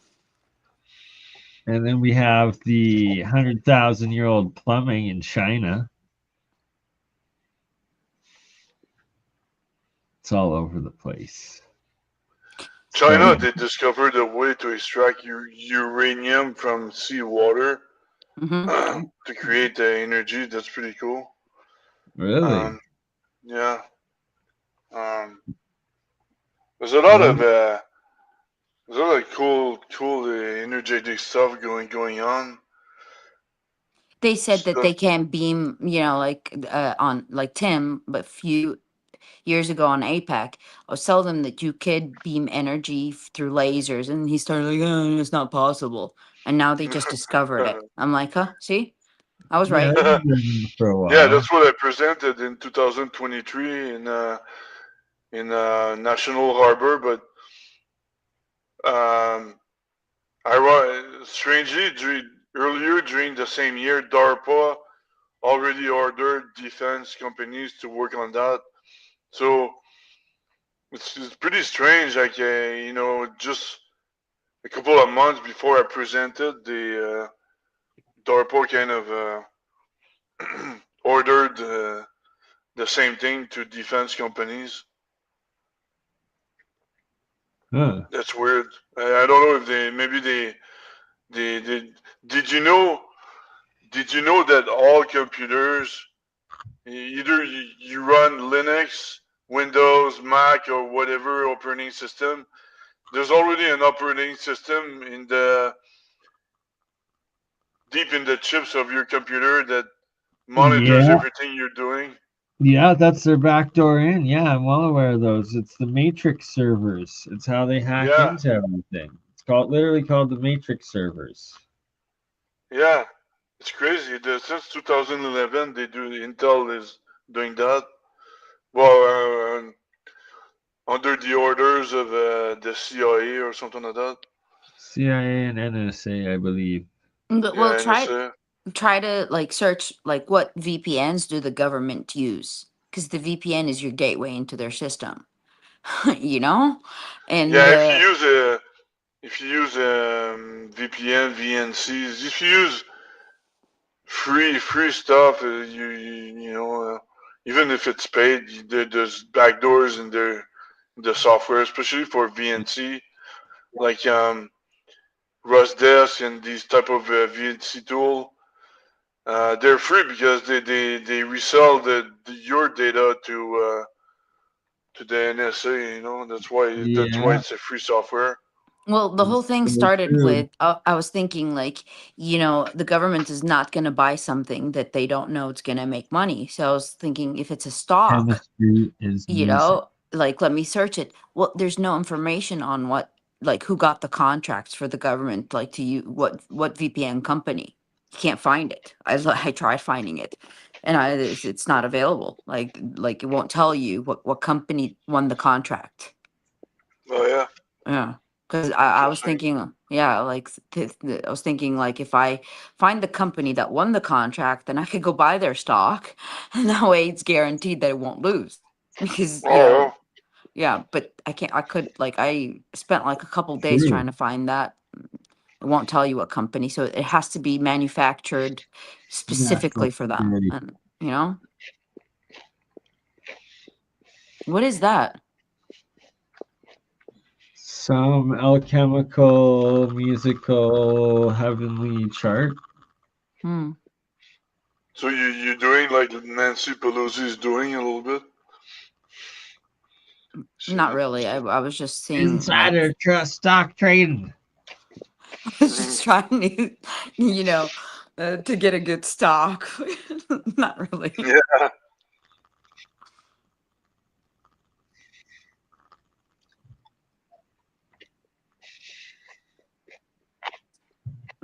And then we have the 100,000-year-old plumbing in China. It's all over the place. China, they discovered a way to extract uranium from seawater to create the energy. That's pretty cool. Really? Yeah. There's a lot of cool energetic stuff going on. They said that they can beam, on like Tim, but a few years ago on APEC, I was telling them that you could beam energy through lasers, and he started like, oh, it's not possible. And now they just discovered it. I'm like, huh? See? I was right. For a while. Yeah, that's what I presented in 2023 in National Harbor, but strangely, earlier during the same year, DARPA already ordered defense companies to work on that. So it's pretty strange. Like just a couple of months before I presented, the DARPA kind of ordered the same thing to defense companies. Huh. That's weird. I don't know if they did you know that all computers, either you run Linux, Windows, Mac, or whatever operating system, there's already an operating system deep in the chips of your computer that monitors everything you're doing. Yeah, that's their backdoor in. Yeah, I'm well aware of those. It's the Matrix servers. It's how they hack into everything. It's literally called the Matrix servers. Yeah, it's crazy. Since 2011, Intel is doing that. Well, under the orders of the CIA or something like that. CIA and NSA, I believe. But we'll try to search what VPNs do the government use, because the VPN is your gateway into their system. you know, and Yeah, if you use VPN, VNCs, if you use free stuff, you know, even if it's paid, there's backdoors in the software, especially for VNC, like Rustdesk and these type of VNC tool. They're free because they resell your data to the NSA. You know, that's why Yeah, it's a free software. well, the whole it's thing so started true. with I was thinking like, you know, the government is not going to buy something that they don't know it's going to make money. So I was thinking if it's a stock, Chemistry is you music. know, like let me search it. Well, there's no information on what, like who got the contracts for the government, like to you, what VPN company. You can't find it. I tried finding it, and it's not available. Like it won't tell you what company won the contract. Oh yeah, Yeah, because I was interesting. thinking, yeah, like I was thinking like if I find the company that won the contract, then I could go buy their stock, and that way it's guaranteed that it won't lose. Because you know, Oh yeah, but I can't. I could like I spent like a couple days True. trying to find that. It won't tell you what company, so it has to be manufactured National specifically for them. security. And you know, what is that? Some alchemical, musical, heavenly chart. Hmm. so you're doing like Nancy Pelosi is doing a little bit. Not really. I was just seeing like Insider trust stock trading. I was just trying to, you know, to get a good stock. Not really. Yeah.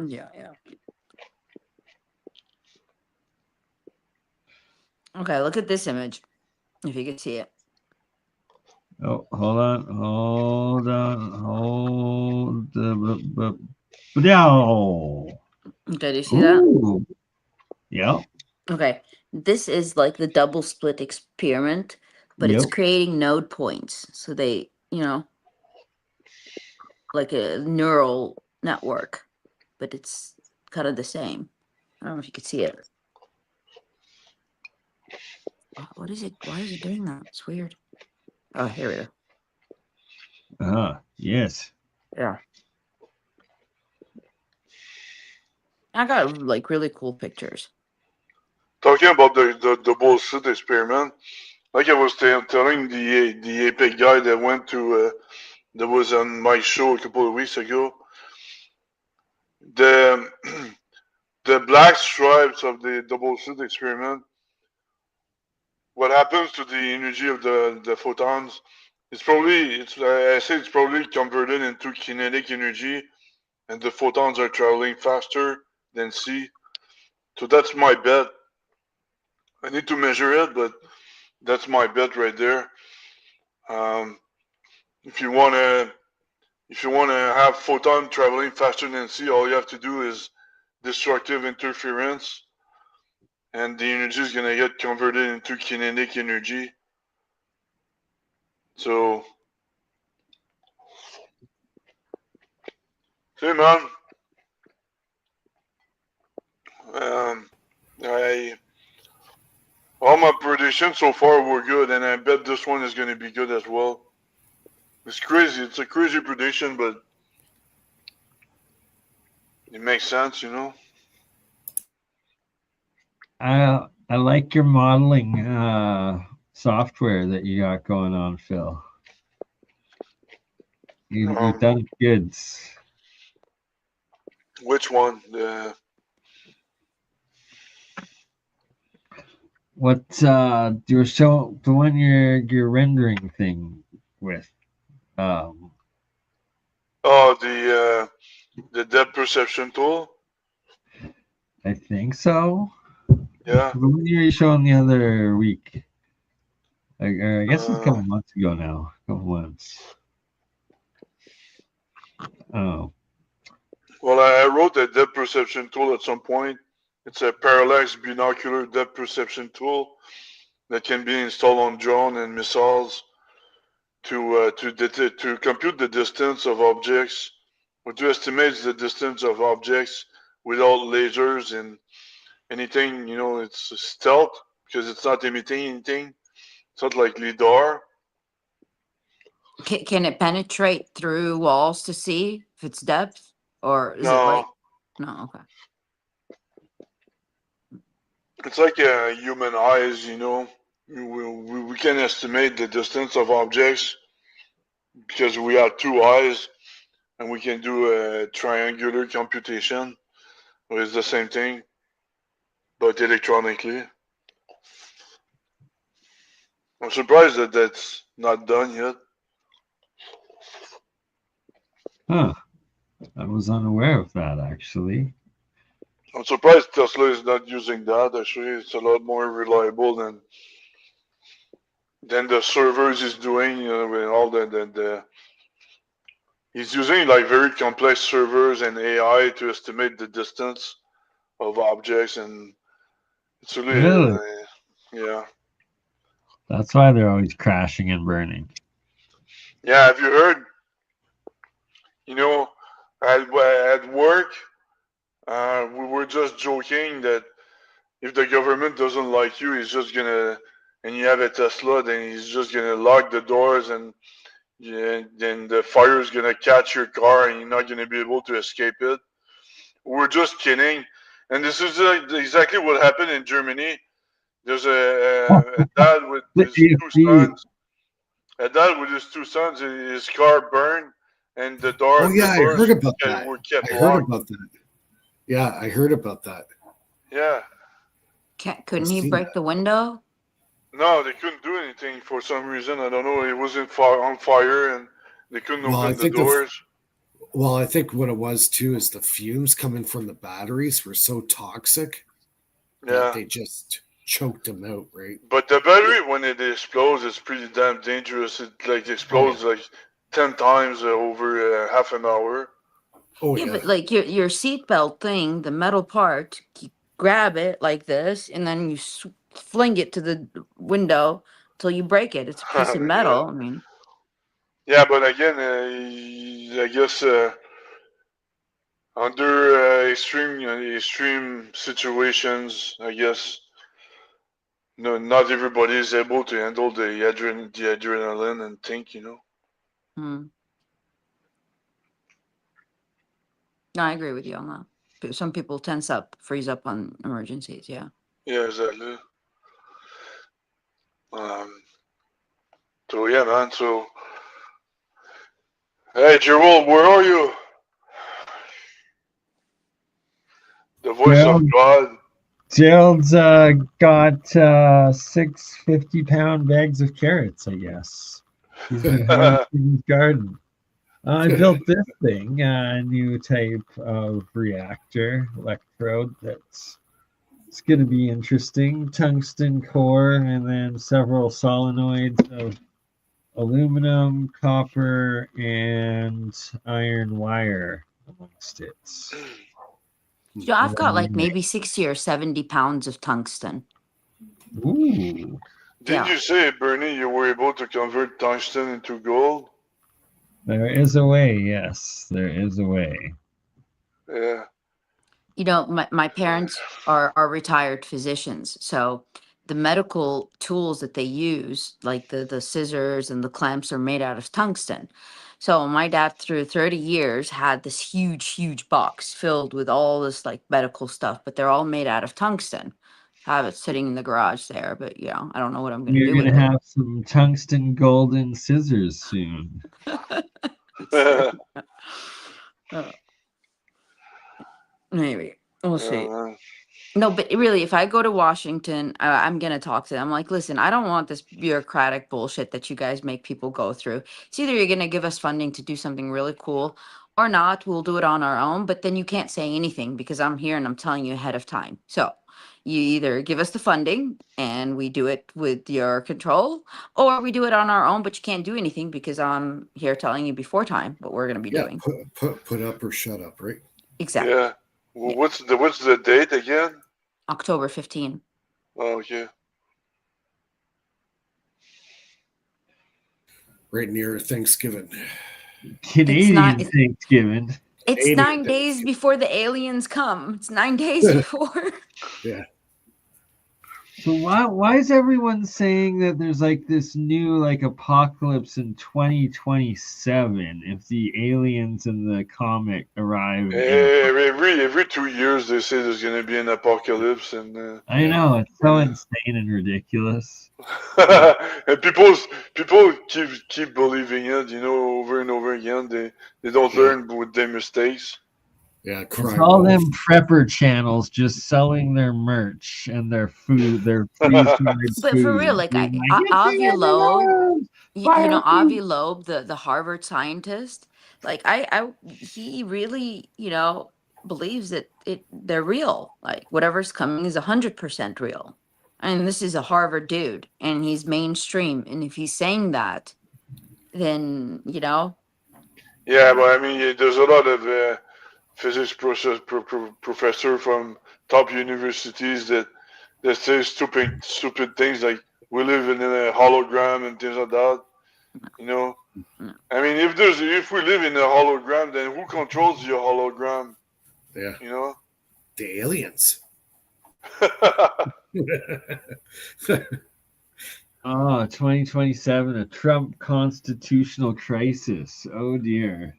Yeah, yeah. Okay, look at this image. If you can see it. Oh, hold on, hold on, hold. No. Okay, do you see that? Ooh. Yep. Okay, this is like the double split experiment, but it's Yep. creating node points. So they, you know, like a neural network, but it's kind of the same. I don't know if you can see it. What is it? Why is it doing that? It's weird. Oh, here we go. Yes. Yeah. I got like really cool pictures. Talking about the bullshit experiment, like I was telling the Epic guy that went to that was on my show a couple of weeks ago. The the black stripes of the double slit experiment. What happens to the energy of the photons? I say it's probably converted into kinetic energy, and the photons are traveling faster than C. So that's my bet. I need to measure it, but that's my bet right there. Um, if you wanna have photon traveling faster than C, all you have to do is destructive interference, and the energy is gonna get converted into kinetic energy. So, hey man, um, I all my predictions so far were good, and I bet this one is gonna be good as well. It's crazy. It's a crazy prediction, but it makes sense, you know. I like your modeling software that you got going on, Phil. You've Um, done good. which one? What you're show the one you're rendering thing with? Um, Oh, the depth perception tool. I think so. Yeah. The one you were showing the other week. I guess it's a Uh, couple months ago now. A couple months. Oh, well, I wrote the depth perception tool at some point. It's a parallax binocular depth perception tool that can be installed on drone and missiles to compute the distance of objects, or to estimate the distance of objects without lasers and anything. It's stealth because it's not emitting anything. It's not like lidar. Can it penetrate through walls to see if it's depth, or is it No, like? No, okay. it's like human eyes. We can estimate the distance of objects because we have two eyes, and we can do a triangular computation. It's the same thing, but electronically. I'm surprised that that's not done yet. Huh. I was unaware of that, actually. I'm surprised Tesla is not using that. Actually, it's a lot more reliable than the servers is doing. With all the he's using like very complex servers and AI to estimate the distance of objects, and it's Really? yeah. That's why they're always crashing and burning. Yeah, have you heard? At work, we were just joking that if the government doesn't like you, he's just gonna, and you have a Tesla, then he's just gonna lock the doors, and then the fire is gonna catch your car, and you're not gonna be able to escape it. We're just kidding, and this is exactly what happened in Germany. There's a dad with his two sons. A dad with his two sons, his car burned, and the Oh yeah, I doors heard about that. were kept I heard locked. about that. Yeah, I heard about that. Yeah. Couldn't he break the window? No, they couldn't do anything for some reason. I don't know. It was on fire, and they couldn't open the doors. Well, I think what it was too is the fumes coming from the batteries were so toxic that they just choked them out, right? But the battery, when it explodes, it's pretty damn dangerous. It explodes like 10 times over half an hour. Oh yeah, but like your seatbelt thing, the metal part, you grab it like this, and then you fling it to the window till you break it. It's a piece of metal. I mean. Yeah, but again, I guess under extreme situations, I guess not everybody is able to handle the adrenaline and think, No, I agree with you on that. Some people tense up, freeze up on emergencies. Yeah. Yeah, exactly. So yeah, man. So, hey, Gerald, where are you? The voice of God. Gerald's got 6 50-pound bags of carrots, I guess. He's been harvesting his garden. I built this thing, a new type of reactor electrode it's going to be interesting. Tungsten core, and then several solenoids of aluminum, copper, and iron wire amongst it. So I've got like maybe 60 or 70 pounds of tungsten. Ooh. Did you say, Bernie, you were able to convert tungsten into gold? There is a way, yes. There is a way. Yeah. My parents are retired physicians, so the medical tools that they use, like the scissors and the clamps, are made out of tungsten. So my dad, through 30 years, had this huge box filled with all this like medical stuff, but they're all made out of tungsten. I have it sitting in the garage there, but I don't know what I'm going to do with it. You're going to have some tungsten golden scissors soon. Maybe. We'll see. No, but really, if I go to Washington, I'm going to talk to them. I'm like, listen, I don't want this bureaucratic bullshit that you guys make people go through. It's either you're going to give us funding to do something really cool or not. We'll do it on our own. But then you can't say anything because I'm here and I'm telling you ahead of time. So you either give us the funding and we do it with your control, or we do it on our own, but you can't do anything because I'm here telling you before time what we're going to be doing. Put up or shut up, right? Exactly. Yeah. Well, what's the date again? October 15. Oh, okay. right near Thanksgiving. Canadian Thanksgiving. It's Canadian 9 days before the aliens come. It's 9 days before. Yeah. So why is everyone saying that there's like this new like apocalypse in 2027 if the aliens in the comic arrive? Every 2 years they say there's gonna be an apocalypse, and I know it's so insane and ridiculous. and people keep believing it, over and over again. They don't learn with their mistakes. Yeah, it's all them prepper channels just selling their merch and their food, their freeze-dried But food. for real, like Avi Loeb, Avi Loeb, the Harvard scientist, like he really, believes that they're real. Like whatever's coming is 100% real. And this is a Harvard dude, and he's mainstream. And if he's saying that, then Yeah, but I mean, there's a lot of physics professor from top universities that say stupid things like we live in a hologram and things like that. I mean, if we live in a hologram, then who controls your hologram? Yeah. The aliens. Oh, 2027, a Trump constitutional crisis. Oh dear.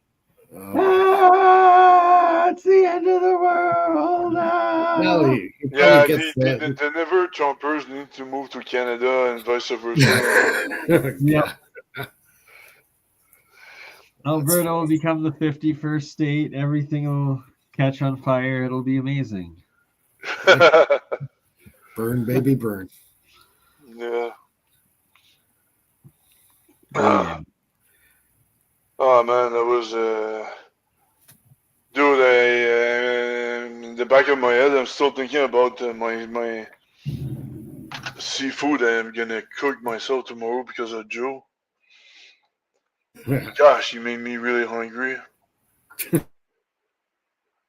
It's the end of the world. No, the never Trumpers need to move to Canada and vice versa. Yeah. Alberta will become the 51st state. Everything will catch on fire. It'll be amazing. Burn, baby, burn. Yeah. Oh man, that was dude. In the back of my head, I'm still thinking about my seafood I'm gonna cook myself tomorrow because of Joe. Gosh, you made me really hungry.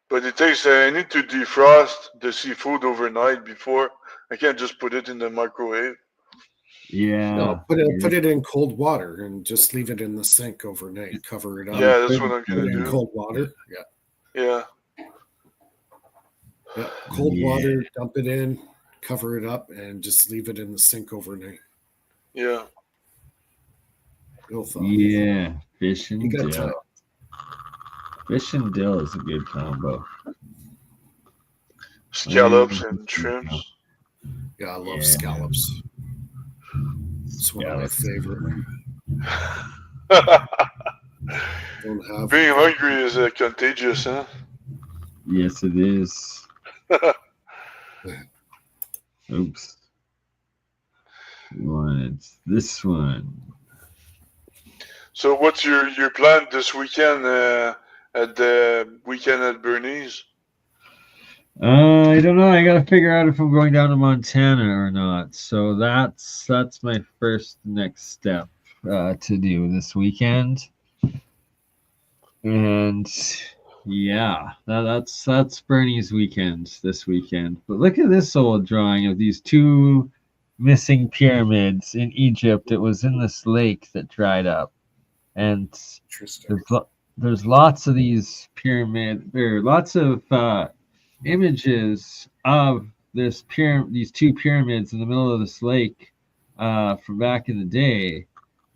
But it takes I need to defrost the seafood overnight before. I can't just put it in the microwave. Yeah. No, put it in cold water and just leave it in the sink overnight. Cover it up. Yeah, that's what I'm gonna do. In cold water. Yeah. Yeah. Cold water, dump it in, cover it up, and just leave it in the sink overnight. Yeah. Yeah. Fish and dill. Fish and dill is a good combo. Scallops and shrimps. Yeah, I love scallops. It's one of my favorite. Being hungry is contagious, huh? Yes, it is. Oops. It's this one. So, what's your plan this weekend at the weekend at BurnEye's? I don't know. I gotta figure out if I'm going down to Montana or not. So that's my first next step to do this weekend. And yeah, that's BurnEye's weekend this weekend. But look at this old drawing of these two missing pyramids in Egypt. It was in this lake that dried up, and there's lots of these lots of images of these two pyramids in the middle of this lake from back in the day.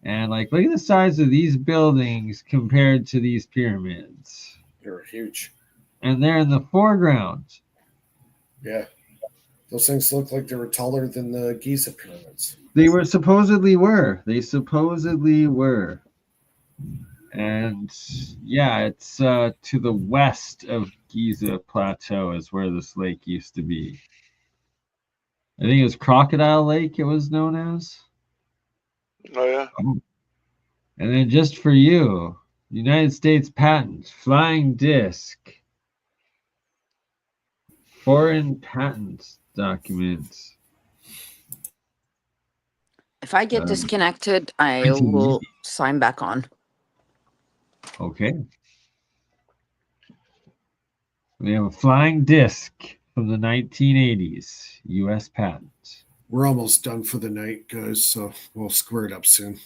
And look at the size of these buildings compared to these pyramids. They're huge. And they're in the foreground. Yeah. Those things look like they were taller than the Giza pyramids. They supposedly were. And yeah, it's to the west of Giza Plateau is where this lake used to be. I think it was Crocodile Lake it was known as. Oh, yeah. And then just for you, United States patent, flying disc. Foreign patent documents. If I get disconnected, I will sign back on. Okay. We have a flying disc from the 1980s, U.S. patent. We're almost done for the night, guys, so we'll square it up soon.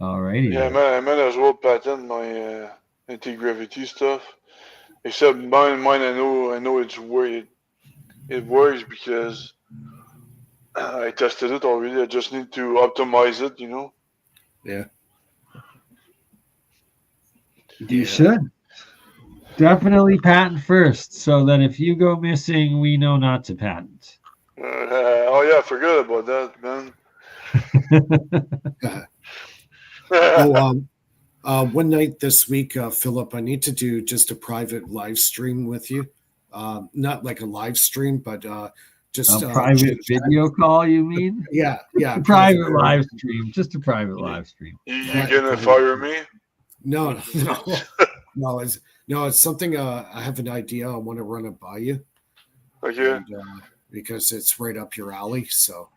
Alrighty. Yeah, then. I might as well patent my anti-gravity stuff. Except mine, I know it works because I tested it already. I just need to optimize it, you know. Yeah. You Yeah. should. Definitely patent first, so that if you go missing, we know not to patent. Oh yeah, I forgot about that, man. One night this week, Philip, I need to do just a private live stream with you. Not like a live stream, but just A private chit-chat. video call, you mean? Yeah, A private live stream. Just a private live stream. You gonna fire me? No, it's something. I have an idea. I want to run it by you. Okay. And, because it's right up your alley. So,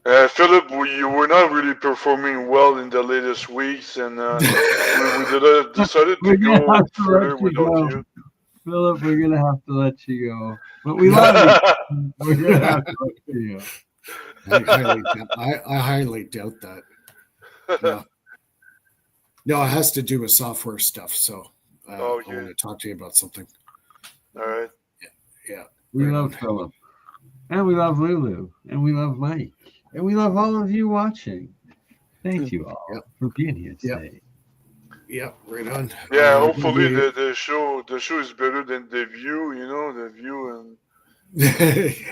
Philip, you were not really performing well in the latest weeks, and we decided to go further without you. Philip, we're gonna have to let you go. But we love you. We're gonna have to let you go. I highly doubt that. No, it has to do with software stuff. So I want to talk to you about something. All right. Yeah. We love Philip. And we love Lulu. And we love Mike. And we love all of you watching. Thank you all for being here today. Yeah, right on. Yeah, hopefully the show is better than The View, you know, The View and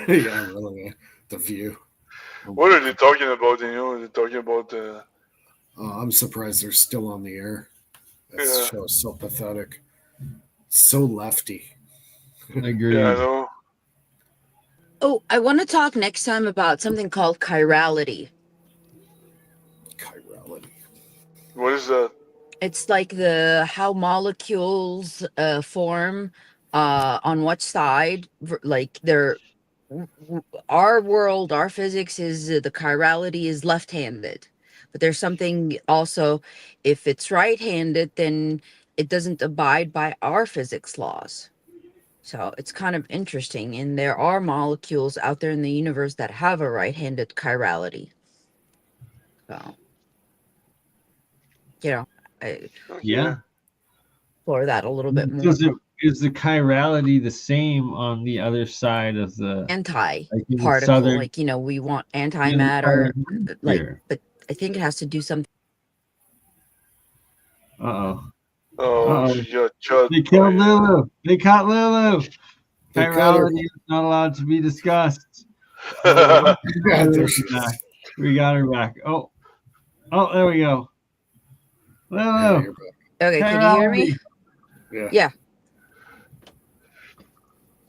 yeah, really, The View. What are they talking about? You know, they're talking about I'm surprised they're still on the air. That show is so pathetic. So lefty. Agreed. Yeah, I know. Oh, I want to talk next time about something called chirality. Chirality. What is that? It's like how molecules form on what side. Like our world, our physics is the chirality is left-handed, but there's something also, if it's right-handed, then it doesn't abide by our physics laws. So it's kind of interesting, and there are molecules out there in the universe that have a right-handed chirality. So, you know, yeah, explore that a little bit more. Is the chirality the same on the other side of the anti-particle? Like, you know, we want antimatter, but I think it has to do something. They killed Lulu. They caught Lulu. Chirality is not allowed to be discussed. We got her back. Oh, there we go. Lulu. Okay, can you hear me? Yeah.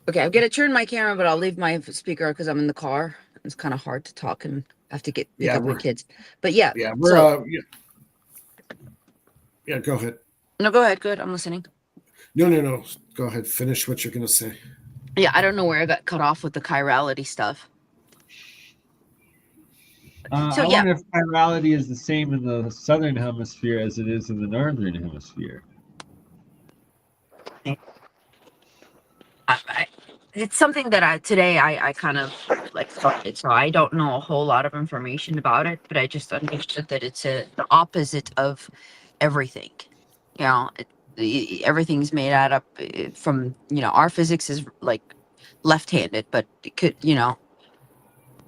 Okay, I'm gonna turn my camera, but I'll leave my speaker because I'm in the car. It's kind of hard to talk and I have to pick up my kids. But yeah, go ahead. No, go ahead. Good, I'm listening. No. Go ahead. Finish what you're gonna say. Yeah, I don't know where I got cut off with the chirality stuff. I wonder if chirality is the same in the southern hemisphere as it is in the northern hemisphere. It's something that today I kind of like started, so I don't know a whole lot of information about it, but I just understood that it's the opposite of everything. You know, everything's made out of from, you know, our physics is like left-handed, but it could, you know,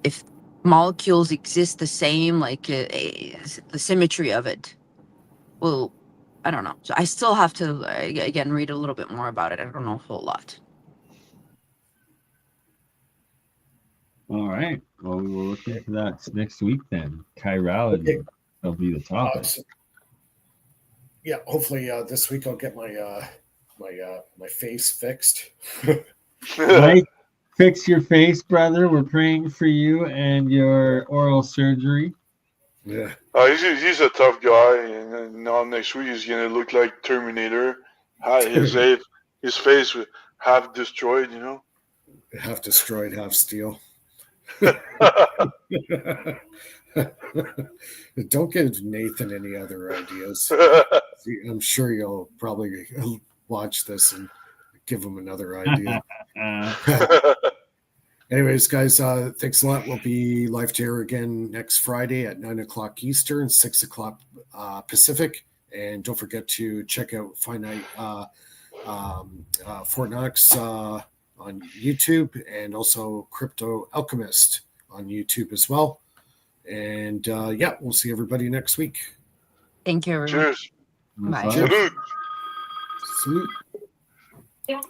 if molecules exist the same, like the symmetry of it, well, I don't know. So I still have to again read a little bit more about it. I don't know a whole lot. All right. Well, we will look into that next week then. Chirality will be the topic. Yeah, hopefully this week I'll get my my face fixed. Mike, fix your face, brother. We're praying for you and your oral surgery. Yeah. He's a tough guy, and now next week he's gonna look like Terminator. His face was half destroyed, you know. Half destroyed, half steel. Don't give Nathan any other ideas. I'm sure you'll probably watch this and give him another idea. Anyways, guys, thanks a lot. We'll be live to air again next Friday at 9 o'clock Eastern, 6 o'clock Pacific. And don't forget to check out Finite Fort Knox on YouTube, and also Crypto Alchemist on YouTube as well. And yeah, we'll see everybody next week. Thank you, everyone. Cheers. Bye. Cheers. Salute. Salute. Yeah.